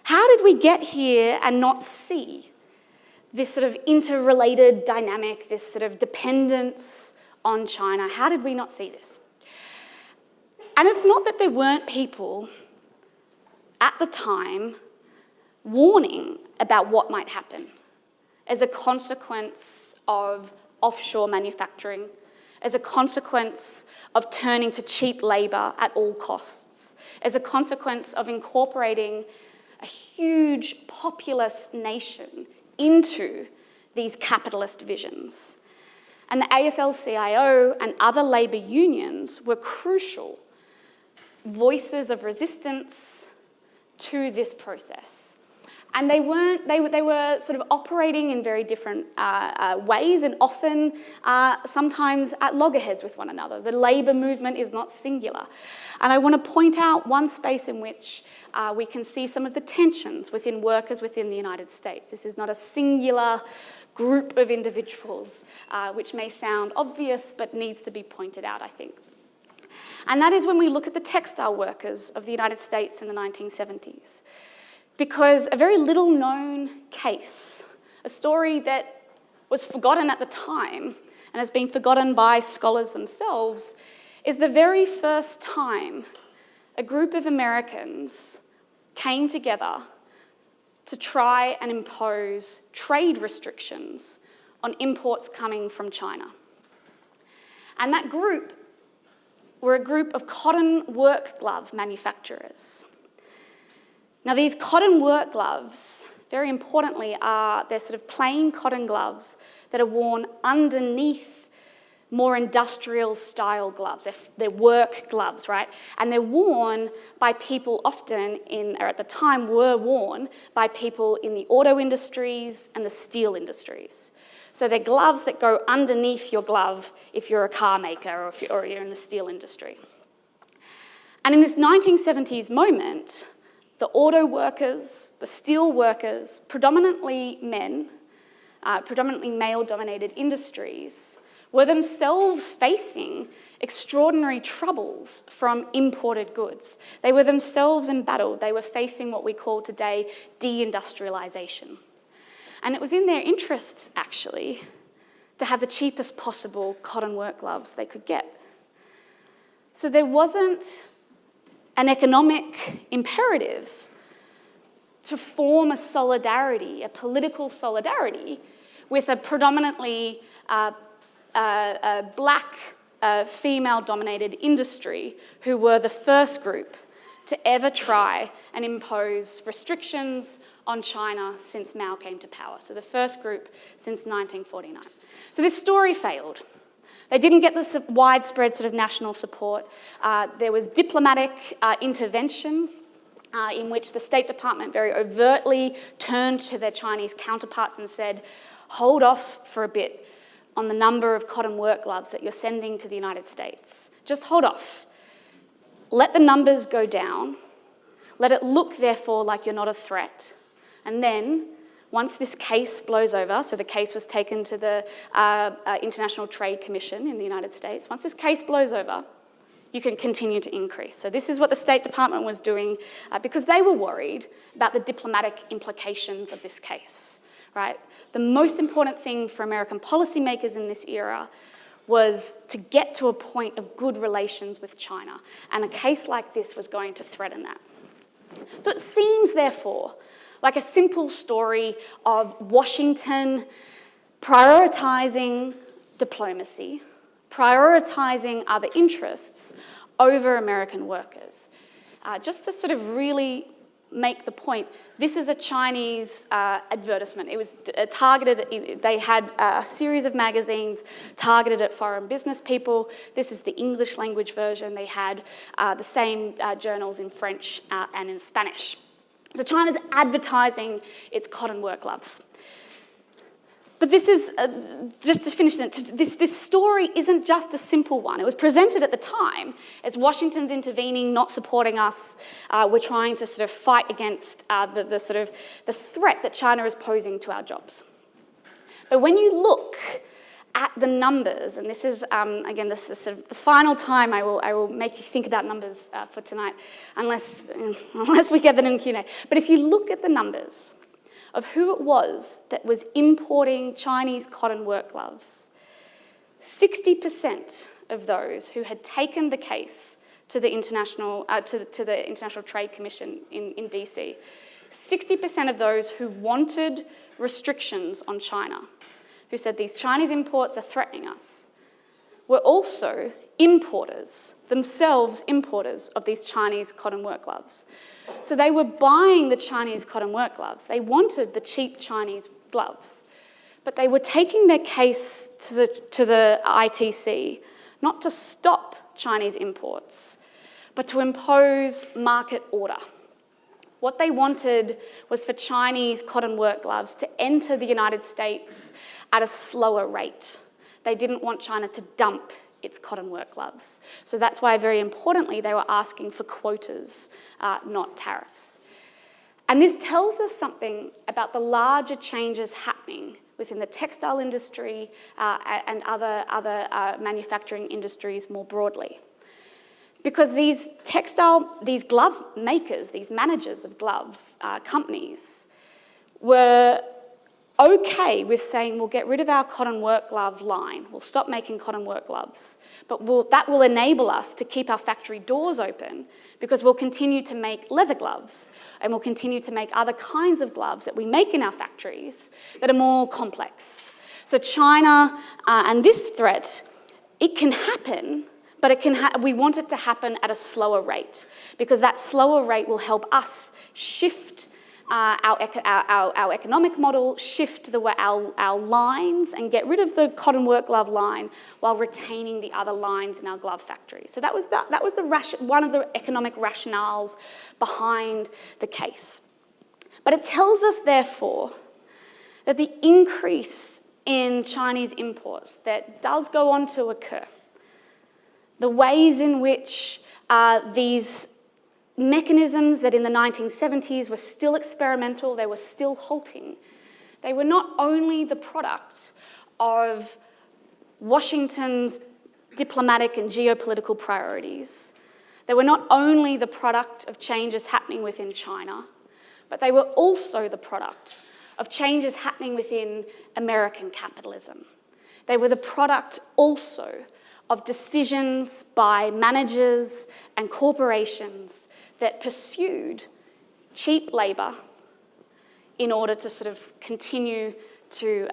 How did we get here and not see this sort of interrelated dynamic, this sort of dependence on China? How did we not see this? And it's not that there weren't people at the time warning about what might happen as a consequence of offshore manufacturing, as a consequence of turning to cheap labour at all costs, as a consequence of incorporating a huge populous nation into these capitalist visions. And the AFL-CIO and other labour unions were crucial voices of resistance to this process. And they were sort of operating in very different ways, and often sometimes at loggerheads with one another. The labour movement is not singular. And I want to point out one space in which we can see some of the tensions within workers within the United States. This is not a singular group of individuals, which may sound obvious but needs to be pointed out, I think. And that is when we look at the textile workers of the United States in the 1970s. Because a very little known case, a story that was forgotten at the time and has been forgotten by scholars themselves, is the very first time a group of Americans came together to try and impose trade restrictions on imports coming from China. And that group were a group of cotton work glove manufacturers. Now, these cotton work gloves, very importantly, they're sort of plain cotton gloves that are worn underneath more industrial style gloves. They're work gloves, right? And they're worn by people often or at the time were worn by people in the auto industries and the steel industries. So they're gloves that go underneath your glove if you're a car maker or you're in the steel industry. And in this 1970s moment, the auto workers, the steel workers, predominantly men, predominantly male-dominated industries, were themselves facing extraordinary troubles from imported goods. They were themselves embattled. They were facing what we call today deindustrialization. And it was in their interests, actually, to have the cheapest possible cotton work gloves they could get. So there wasn't an economic imperative to form a solidarity, a political solidarity, with a predominantly black, female-dominated industry who were the first group to ever try and impose restrictions on China since Mao came to power. So the first group since 1949. So this story failed. They didn't get the widespread sort of national support. There was diplomatic intervention in which the State Department very overtly turned to their Chinese counterparts and said, hold off for a bit on the number of cotton work gloves that you're sending to the United States. Just hold off. Let the numbers go down. Let it look, therefore, like you're not a threat. And then, once this case blows over, so the case was taken to the International Trade Commission in the United States, once this case blows over, you can continue to increase. So this is what the State Department was doing because they were worried about the diplomatic implications of this case, right? The most important thing for American policymakers in this era was to get to a point of good relations with China, and a case like this was going to threaten that. So it seems, therefore, like a simple story of Washington prioritizing diplomacy, prioritizing other interests over American workers. Just to sort of really make the point, this is a Chinese advertisement. It was targeted, they had a series of magazines targeted at foreign business people. This is the English language version. They had the same journals in French and in Spanish. So China's advertising its cotton work gloves. But this is, just to finish, this story isn't just a simple one. It was presented at the time as Washington's intervening, not supporting us. We're trying to sort of fight against the threat that China is posing to our jobs. But when you look at the numbers, and this is, again, this is sort of the final time I will make you think about numbers for tonight, unless we get that in Q&A. But if you look at the numbers of who it was that was importing Chinese cotton work gloves, 60% of those who had taken the case to the International Trade Commission in DC, 60% of those who wanted restrictions on China, who said these Chinese imports are threatening us, were also importers, themselves importers of these Chinese cotton work gloves. So they were buying the Chinese cotton work gloves. They wanted the cheap Chinese gloves. But they were taking their case to the ITC, not to stop Chinese imports, but to impose market order. What they wanted was for Chinese cotton work gloves to enter the United States at a slower rate. They didn't want China to dump its cotton work gloves. So that's why, very importantly, they were asking for quotas, not tariffs. And this tells us something about the larger changes happening within the textile industry and other manufacturing industries more broadly. Because these glove makers, these managers of glove companies, were okay with saying, we'll get rid of our cotton work glove line, we'll stop making cotton work gloves, but that will enable us to keep our factory doors open because we'll continue to make leather gloves and we'll continue to make other kinds of gloves that we make in our factories that are more complex. So China and this threat, it can happen, but we want it to happen at a slower rate because that slower rate will help us shift our economic model, shift our lines and get rid of the cotton work glove line while retaining the other lines in our glove factory. So that was one of the economic rationales behind the case. But it tells us, therefore, that the increase in Chinese imports that does go on to occur, the ways in which these mechanisms that in the 1970s were still experimental, they were still halting. They were not only the product of Washington's diplomatic and geopolitical priorities, they were not only the product of changes happening within China, but they were also the product of changes happening within American capitalism. They were the product also of decisions by managers and corporations that pursued cheap labour in order to sort of continue to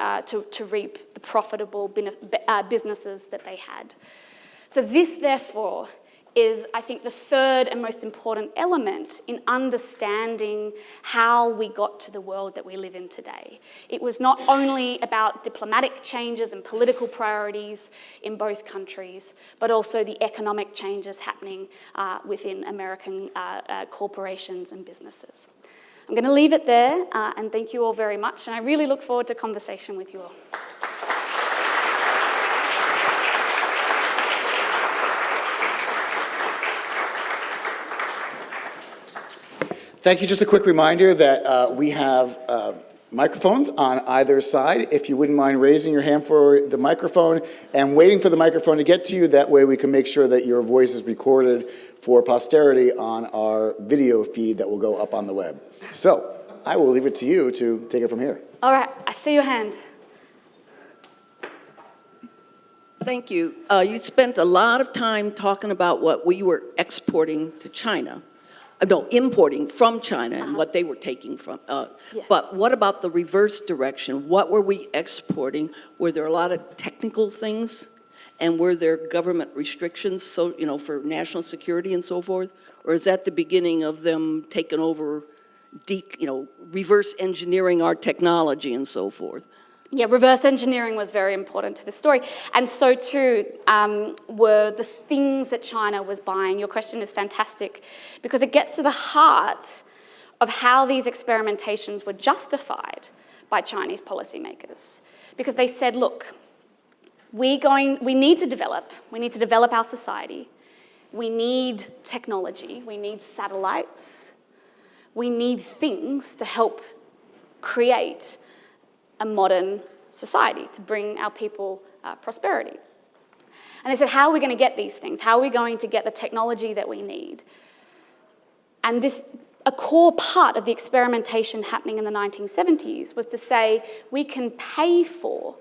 reap the profitable businesses that they had. So this, therefore, is, I think, the third and most important element in understanding how we got to the world that we live in today. It was not only about diplomatic changes and political priorities in both countries, but also the economic changes happening within American corporations and businesses. I'm going to leave it there, and thank you all very much, and I really look forward to conversation with you all.
Thank you. Just a quick reminder that we have microphones on either side. If you wouldn't mind raising your hand for the microphone and waiting for the microphone to get to you, that way we can make sure that your voice is recorded for posterity on our video feed that will go up on the web. So I will leave it to you to take it from here.
All right, I see your hand.
Thank you. You spent a lot of time talking about what we were exporting to China. No, importing from China and what they were taking from.
Yes.
But what about the reverse direction? What were we exporting? Were there a lot of technical things? And were there government restrictions, so, you know, for national security and so forth? Or is that the beginning of them taking over, reverse engineering our technology and so forth?
Yeah, reverse engineering was very important to the story. And so too were the things that China was buying. Your question is fantastic because it gets to the heart of how these experimentations were justified by Chinese policymakers. Because they said, look, we need to develop our society. We need technology, we need satellites, we need things to help create a modern society, to bring our people prosperity. And they said, how are we going to get these things? How are we going to get the technology that we need? And a core part of the experimentation happening in the 1970s was to say, we can pay for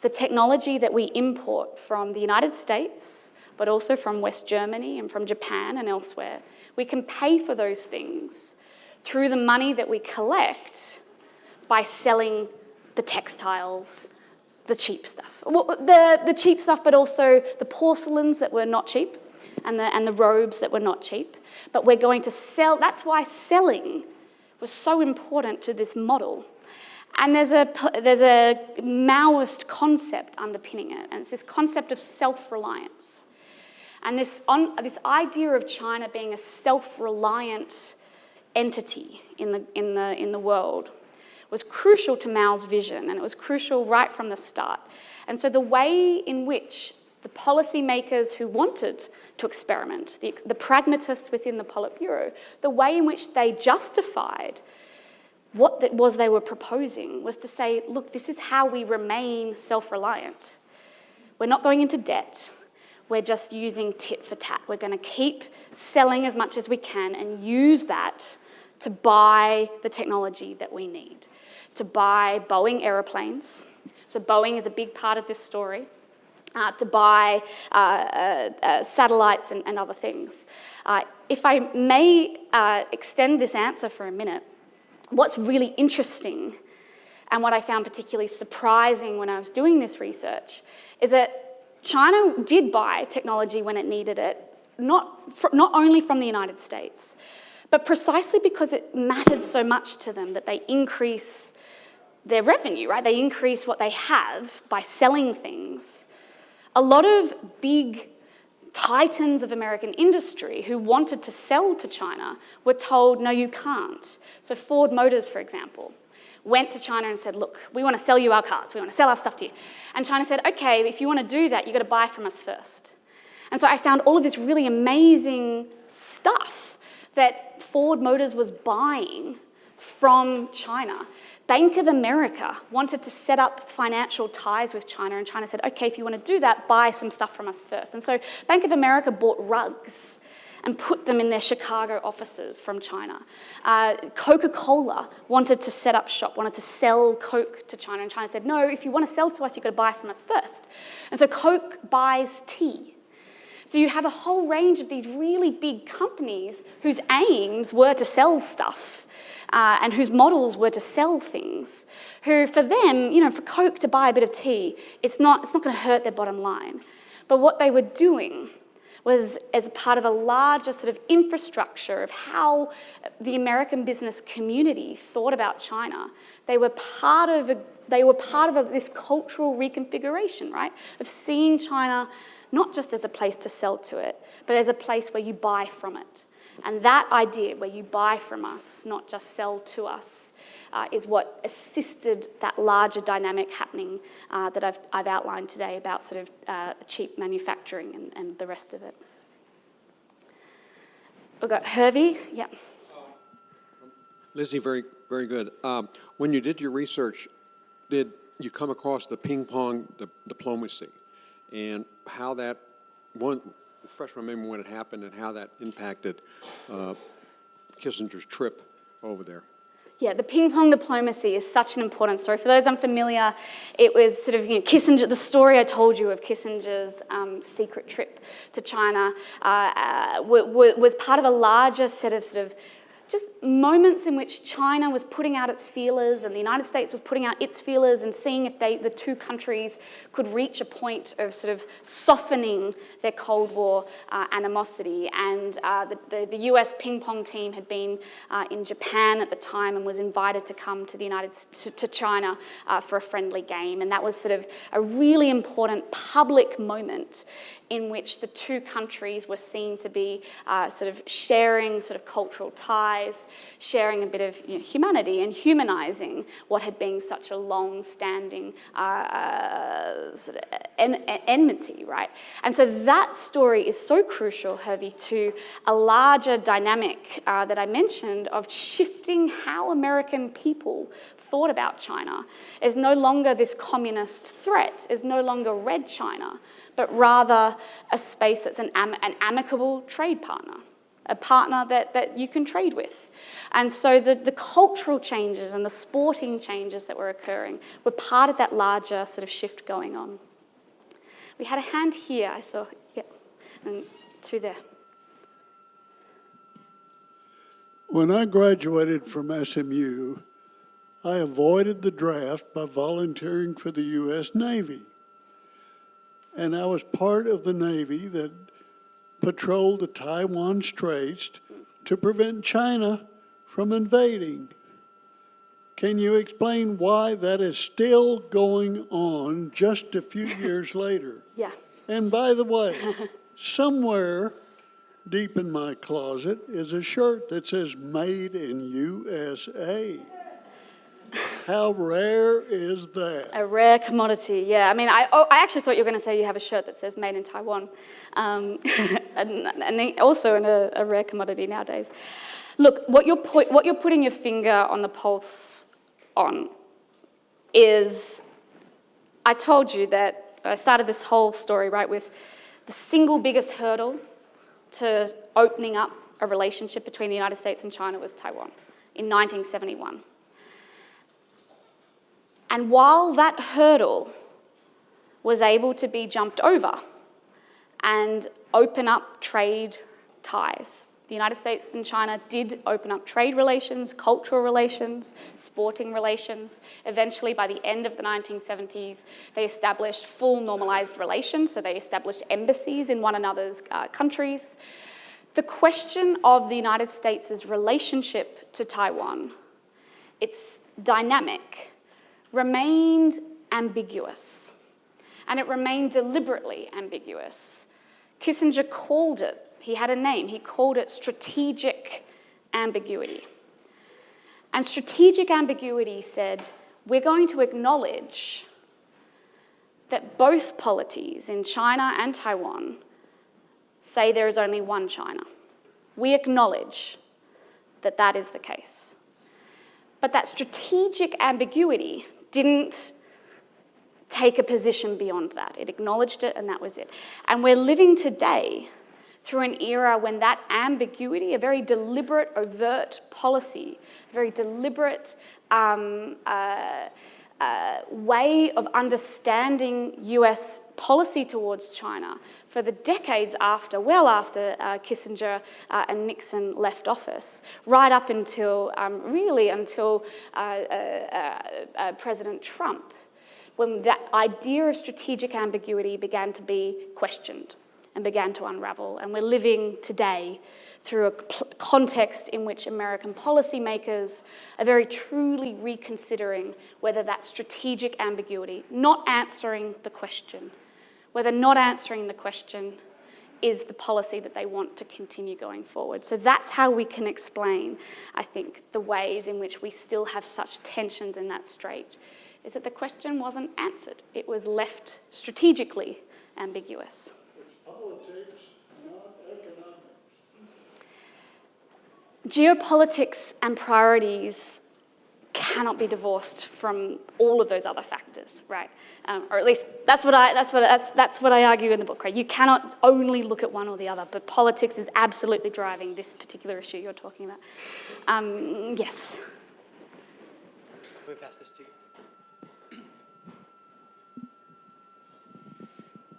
the technology that we import from the United States, but also from West Germany and from Japan and elsewhere. We can pay for those things through the money that we collect by selling the textiles, the cheap stuff. The cheap stuff, but also the porcelains that were not cheap and the robes that were not cheap. But we're going to sell. That's why selling was so important to this model. And there's a Maoist concept underpinning it, and it's this concept of self-reliance. And this idea of China being a self-reliant entity in the world was crucial to Mao's vision, and it was crucial right from the start. And so the way in which the policymakers who wanted to experiment, the pragmatists within the Politburo, the way in which they justified what it was they were proposing was to say, look, this is how we remain self-reliant. We're not going into debt. We're just using tit for tat. We're going to keep selling as much as we can and use that to buy the technology that we need, to buy Boeing aeroplanes. So Boeing is a big part of this story, to buy satellites and other things. If I may extend this answer for a minute, what's really interesting and what I found particularly surprising when I was doing this research is that China did buy technology when it needed it, not only from the United States, but precisely because it mattered so much to them that they increase their revenue, right? They increase what they have by selling things. A lot of big titans of American industry who wanted to sell to China were told, no, you can't. So Ford Motors, for example, went to China and said, look, we want to sell you our cars. We want to sell our stuff to you. And China said, okay, if you want to do that, you've got to buy from us first. And so I found all of this really amazing stuff that Ford Motors was buying from China. Bank of America wanted to set up financial ties with China, and China said, okay, if you want to do that, buy some stuff from us first. And so Bank of America bought rugs and put them in their Chicago offices from China. Coca-Cola wanted to set up shop, wanted to sell Coke to China, and China said, no, if you want to sell to us, you've got to buy from us first. And so Coke buys tea. So you have a whole range of these really big companies whose aims were to sell stuff and whose models were to sell things, who for them, for Coke to buy a bit of tea, it's not going to hurt their bottom line. But what they were doing was as part of a larger sort of infrastructure of how the American business community thought about China. They were part of this cultural reconfiguration, right? Of seeing China not just as a place to sell to it, but as a place where you buy from it. And that idea, where you buy from us, not just sell to us, is what assisted that larger dynamic happening that I've outlined today about sort of cheap manufacturing and the rest of it. We've got Hervey, yeah.
Lizzie, very, very good. When you did your research, did you come across the ping pong diplomacy and how that, refresh my memory when it happened and how that impacted Kissinger's trip over there?
Yeah, the ping pong diplomacy is such an important story. For those unfamiliar, it was sort of, Kissinger, the story I told you of Kissinger's secret trip to China was part of a larger set of sort of just moments in which China was putting out its feelers and the United States was putting out its feelers and seeing if the two countries could reach a point of sort of softening their Cold War animosity. And the US ping pong team had been in Japan at the time and was invited to come to to China for a friendly game. And that was sort of a really important public moment in which the two countries were seen to be sort of sharing sort of cultural ties, sharing a bit of humanity and humanizing what had been such a long-standing sort of enmity, right? And so that story is so crucial, Hervey, to a larger dynamic that I mentioned of shifting how American people thought about China as no longer this communist threat, is no longer Red China, but rather a space that's an amicable trade partner, a partner that you can trade with. And so the cultural changes and the sporting changes that were occurring were part of that larger sort of shift going on. We had a hand here, I saw, yeah, and two there.
When I graduated from SMU, I avoided the draft by volunteering for the U.S. Navy. And I was part of the Navy that patrolled the Taiwan Straits to prevent China from invading. Can you explain why that is still going on just a few years later?
Yeah.
And by the way, somewhere deep in my closet is a shirt that says "Made in USA." How rare is that?
A rare commodity, yeah. I mean, I actually thought you were going to say you have a shirt that says "Made in Taiwan," and also a rare commodity nowadays. Look, what you're putting your finger on the pulse on is, I told you that I started this whole story, right, with the single biggest hurdle to opening up a relationship between the United States and China was Taiwan in 1971. And while that hurdle was able to be jumped over and open up trade ties, the United States and China did open up trade relations, cultural relations, sporting relations. Eventually, by the end of the 1970s, they established full normalized relations, so they established embassies in one another's countries. The question of the United States' relationship to Taiwan, its dynamic, remained ambiguous, and it remained deliberately ambiguous. Kissinger called it, he had a name, he called it strategic ambiguity. And strategic ambiguity said, we're going to acknowledge that both polities in China and Taiwan say there is only one China. We acknowledge that that is the case. But that strategic ambiguity didn't take a position beyond that. It acknowledged it, and that was it. And we're living today through an era when that ambiguity, a very deliberate, overt policy, a very deliberate way of understanding US policy towards China for the decades after, well after Kissinger and Nixon left office, right up until, until President Trump, when that idea of strategic ambiguity began to be questioned. and began to unravel. And we're living today through a context in which American policymakers are very truly reconsidering whether that strategic ambiguity, not answering the question, whether not answering the question is the policy that they want to continue going forward. So that's how we can explain, I think, the ways in which we still have such tensions in that strait, is that the question wasn't answered. It was left strategically ambiguous.
It's politics, not economics.
Geopolitics and priorities cannot be divorced from all of those other factors, right? Or at least that's what I argue in the book, right? You cannot only look at one or the other, but politics is absolutely driving this particular issue you're talking about. Yes.
Can we pass this to you?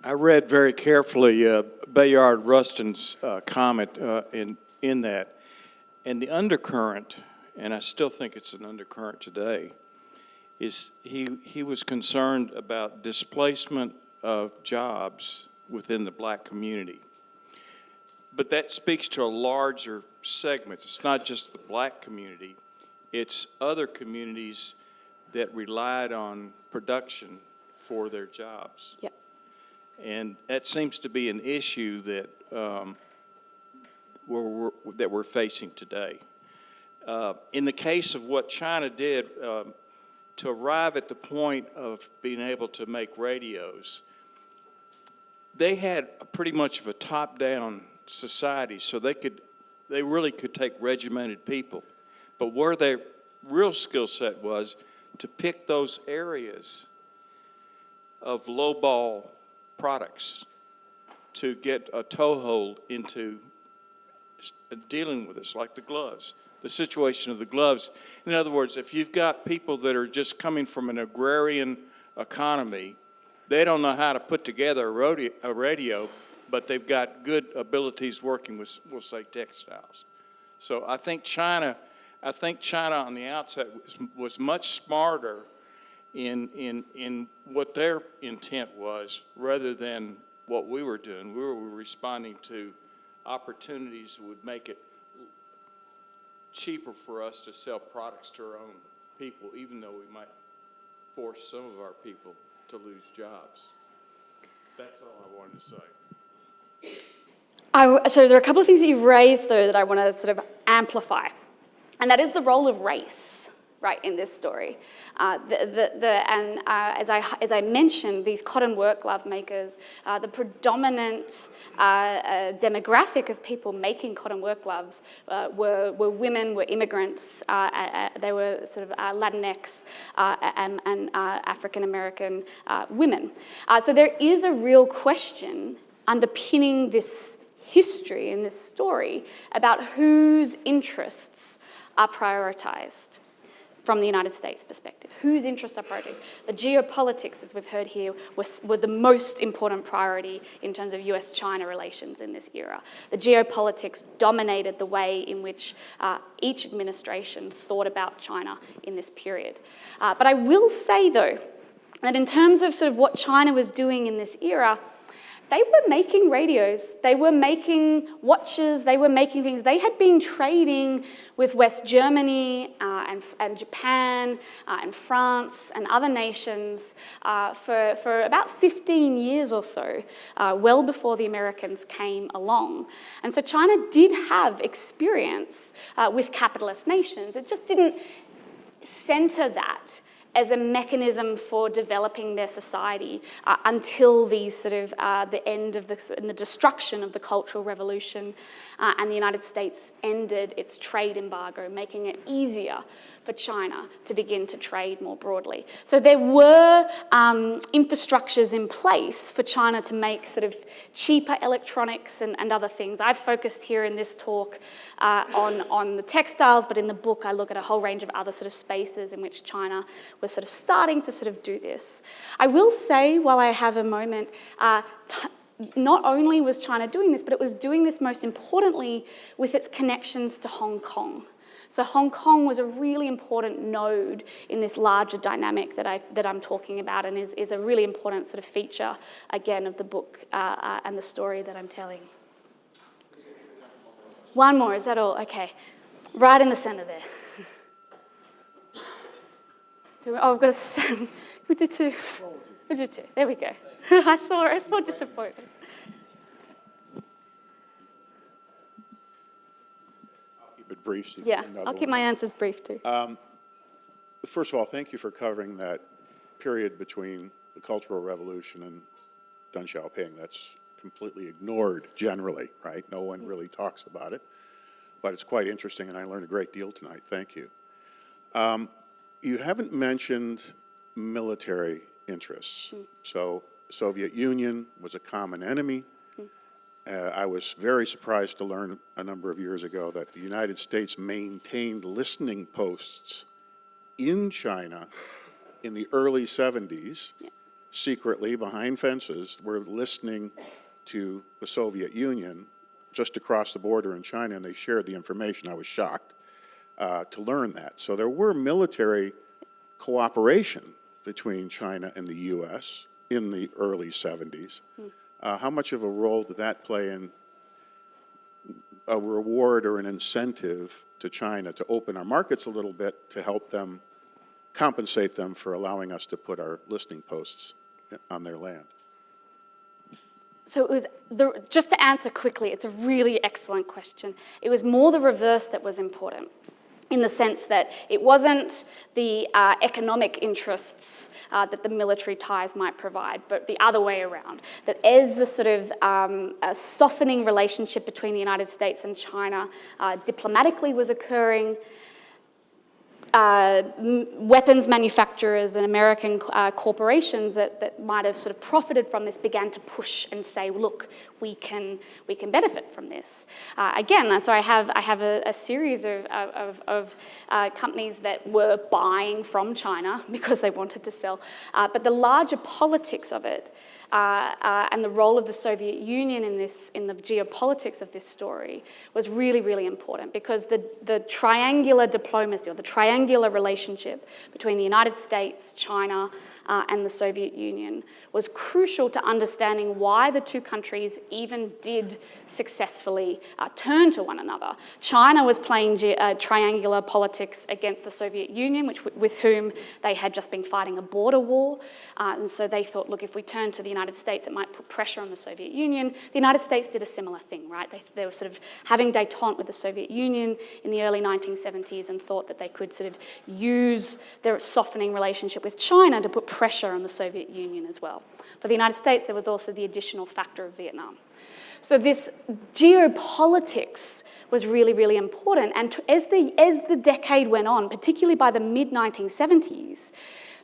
I read very carefully Bayard Rustin's comment in that, and the undercurrent, and I still think it's an undercurrent today, is he was concerned about displacement of jobs within the black community. But that speaks to a larger segment. It's not just the black community, it's other communities that relied on production for their jobs.
Yep.
And that seems to be an issue that we're facing today. In the case of what China did, to arrive at the point of being able to make radios, they had pretty much of a top-down society, so they really could take regimented people. But where their real skill set was to pick those areas of lowball products to get a toehold into dealing with this, like the gloves, the situation of the gloves. In other words, if you've got people that are just coming from an agrarian economy, they don't know how to put together a radio, but they've got good abilities working with, we'll say, textiles. So I think China on the outset was much smarter in what their intent was rather than what we were doing. We were responding to opportunities that would make it cheaper for us to sell products to our own people, even though we might force some of our people to lose jobs. That's all I wanted to say.
So there are a couple of things that you've raised, though, that I want to sort of amplify. And that is the role of race, right, in this story. As I mentioned, these cotton work glove makers, the predominant demographic of people making cotton work gloves were women, were immigrants, they were sort of Latinx and African American women. So there is a real question underpinning this history and this story about whose interests are prioritized from the United States perspective. Whose interests are prioritized? The geopolitics, as we've heard here, were the most important priority in terms of US-China relations in this era. The geopolitics dominated the way in which each administration thought about China in this period. But I will say, though, that in terms of sort of what China was doing in this era, they were making radios, they were making watches, they were making things. They had been trading with West Germany and Japan and France and other nations for about 15 years or so, well before the Americans came along. And so China did have experience with capitalist nations. It just didn't center that as a mechanism for developing their society until these sort of the end of the destruction of the Cultural Revolution, and the United States ended its trade embargo, making it easier for China to begin to trade more broadly. So there were infrastructures in place for China to make sort of cheaper electronics and other things. I've focused here in this talk on the textiles, but in the book I look at a whole range of other sort of spaces in which China was sort of starting to sort of do this. I will say, while I have a moment, not only was China doing this, but it was doing this most importantly with its connections to Hong Kong. So Hong Kong was a really important node in this larger dynamic that I'm talking about, and is a really important sort of feature, again, of the book and the story that I'm telling. One more, is that all? Okay. Right in the center there. Oh, I've got to... We did two. We did two. There we go. I saw disappointment.
Keep it brief. So
Yeah, I'll keep my answers brief too.
First of all, thank you for covering that period between the Cultural Revolution and Deng Xiaoping. That's completely ignored generally, right? No one really talks about it, but it's quite interesting, and I learned a great deal tonight. Thank you. You haven't mentioned military interests. So Soviet Union was a common enemy. I was very surprised to learn a number of years ago that the United States maintained listening posts in China in the early 70s, secretly behind fences. Were listening to the Soviet Union just across the border in China, and they shared the information. I was shocked to learn that. So there were military cooperation between China and the U.S. in the early 70s. How much of a role did that play in a reward or an incentive to China to open our markets a little bit to help them compensate them for allowing us to put our listening posts on their land?
So it was, just to answer quickly, it's a really excellent question. It was more the reverse that was important, in the sense that it wasn't the economic interests that the military ties might provide, but the other way around. That as the sort of softening relationship between the United States and China diplomatically was occurring, weapons manufacturers and American corporations that might have sort of profited from this began to push and say, look, we can benefit from this. Again, so I have a series of companies that were buying from China because they wanted to sell, but the larger politics of it and the role of the Soviet Union in the geopolitics of this story was really, really important, because the triangular diplomacy, or the triangular relationship between the United States, China, and the Soviet Union was crucial to understanding why the two countries even did successfully turn to one another. China was playing triangular politics against the Soviet Union, with whom they had just been fighting a border war, and so they thought, look, if we turn to the United States, it might put pressure on the Soviet Union. The United States did a similar thing, right? They were sort of having détente with the Soviet Union in the early 1970s and thought that they could sort of use their softening relationship with China to put pressure on the Soviet Union as well. For the United States, there was also the additional factor of Vietnam. So this geopolitics was really, really important. And as the decade went on, particularly by the mid-1970s,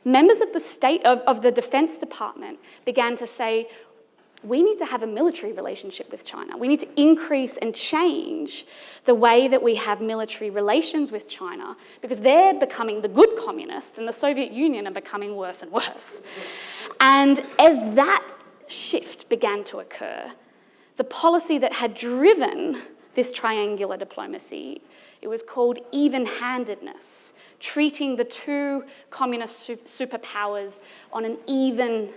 members of the Defense Department began to say, we need to have a military relationship with China. We need to increase and change the way that we have military relations with China, because they're becoming the good communists and the Soviet Union are becoming worse and worse. And as that shift began to occur, the policy that had driven this triangular diplomacy, it was called even-handedness, treating the two communist superpowers on an even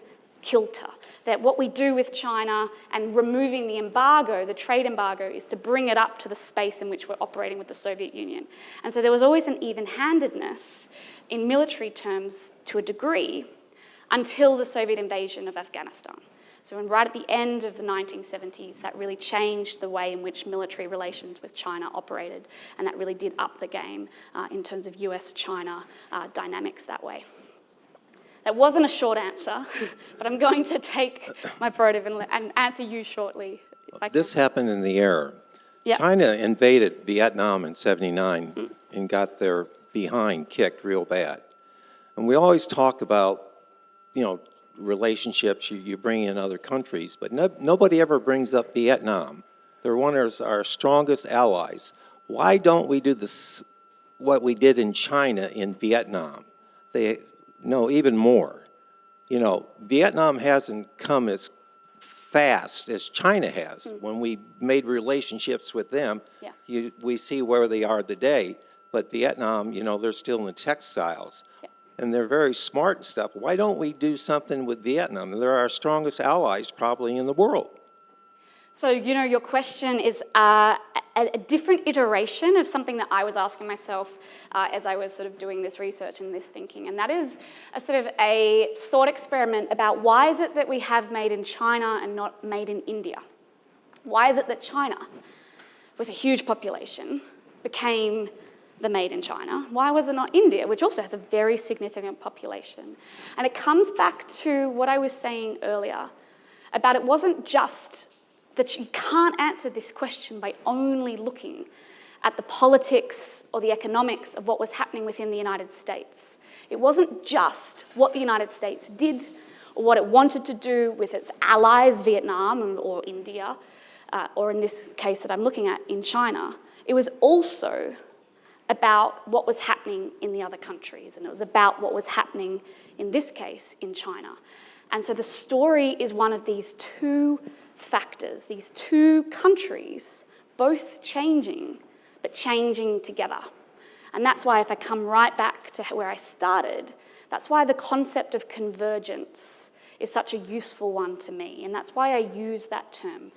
kilter. That what we do with China and removing the embargo, the trade embargo, is to bring it up to the space in which we're operating with the Soviet Union. And so there was always an even-handedness in military terms to a degree until the Soviet invasion of Afghanistan. So right at the end of the 1970s, that really changed the way in which military relations with China operated, and that really did up the game in terms of US-China dynamics that way. That wasn't a short answer, but I'm going to take my prerogative and answer you shortly. If I can.
This happened in the air.
Yep.
China invaded Vietnam in '79 and got their behind kicked real bad. And we always talk about, relationships you bring in other countries, but nobody ever brings up Vietnam. They're one of our strongest allies. Why don't we do this, what we did in China in Vietnam? No, even more. Vietnam hasn't come as fast as China has. When we made relationships with them,
Yeah.
we see where they are today. But Vietnam, they're still in the textiles.
Yeah.
And they're very smart and stuff. Why don't we do something with Vietnam? They're our strongest allies probably in the world.
So, your question is a different iteration of something that I was asking myself as I was sort of doing this research and this thinking. And that is a sort of a thought experiment about why is it that we have made in China and not made in India? Why is it that China, with a huge population, became the made in China? Why was it not India, which also has a very significant population? And it comes back to what I was saying earlier about it wasn't just that you can't answer this question by only looking at the politics or the economics of what was happening within the United States. It wasn't just what the United States did or what it wanted to do with its allies, Vietnam or India, or in this case that I'm looking at, in China. It was also about what was happening in the other countries, and it was about what was happening, in this case, in China. And so the story is one of these two factors, these two countries, both changing, but changing together. And that's why, if I come right back to where I started, that's why the concept of convergence is such a useful one to me. And that's why I use that term,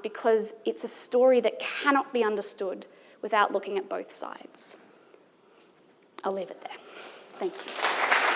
because it's a story that cannot be understood without looking at both sides. I'll leave it there. Thank you.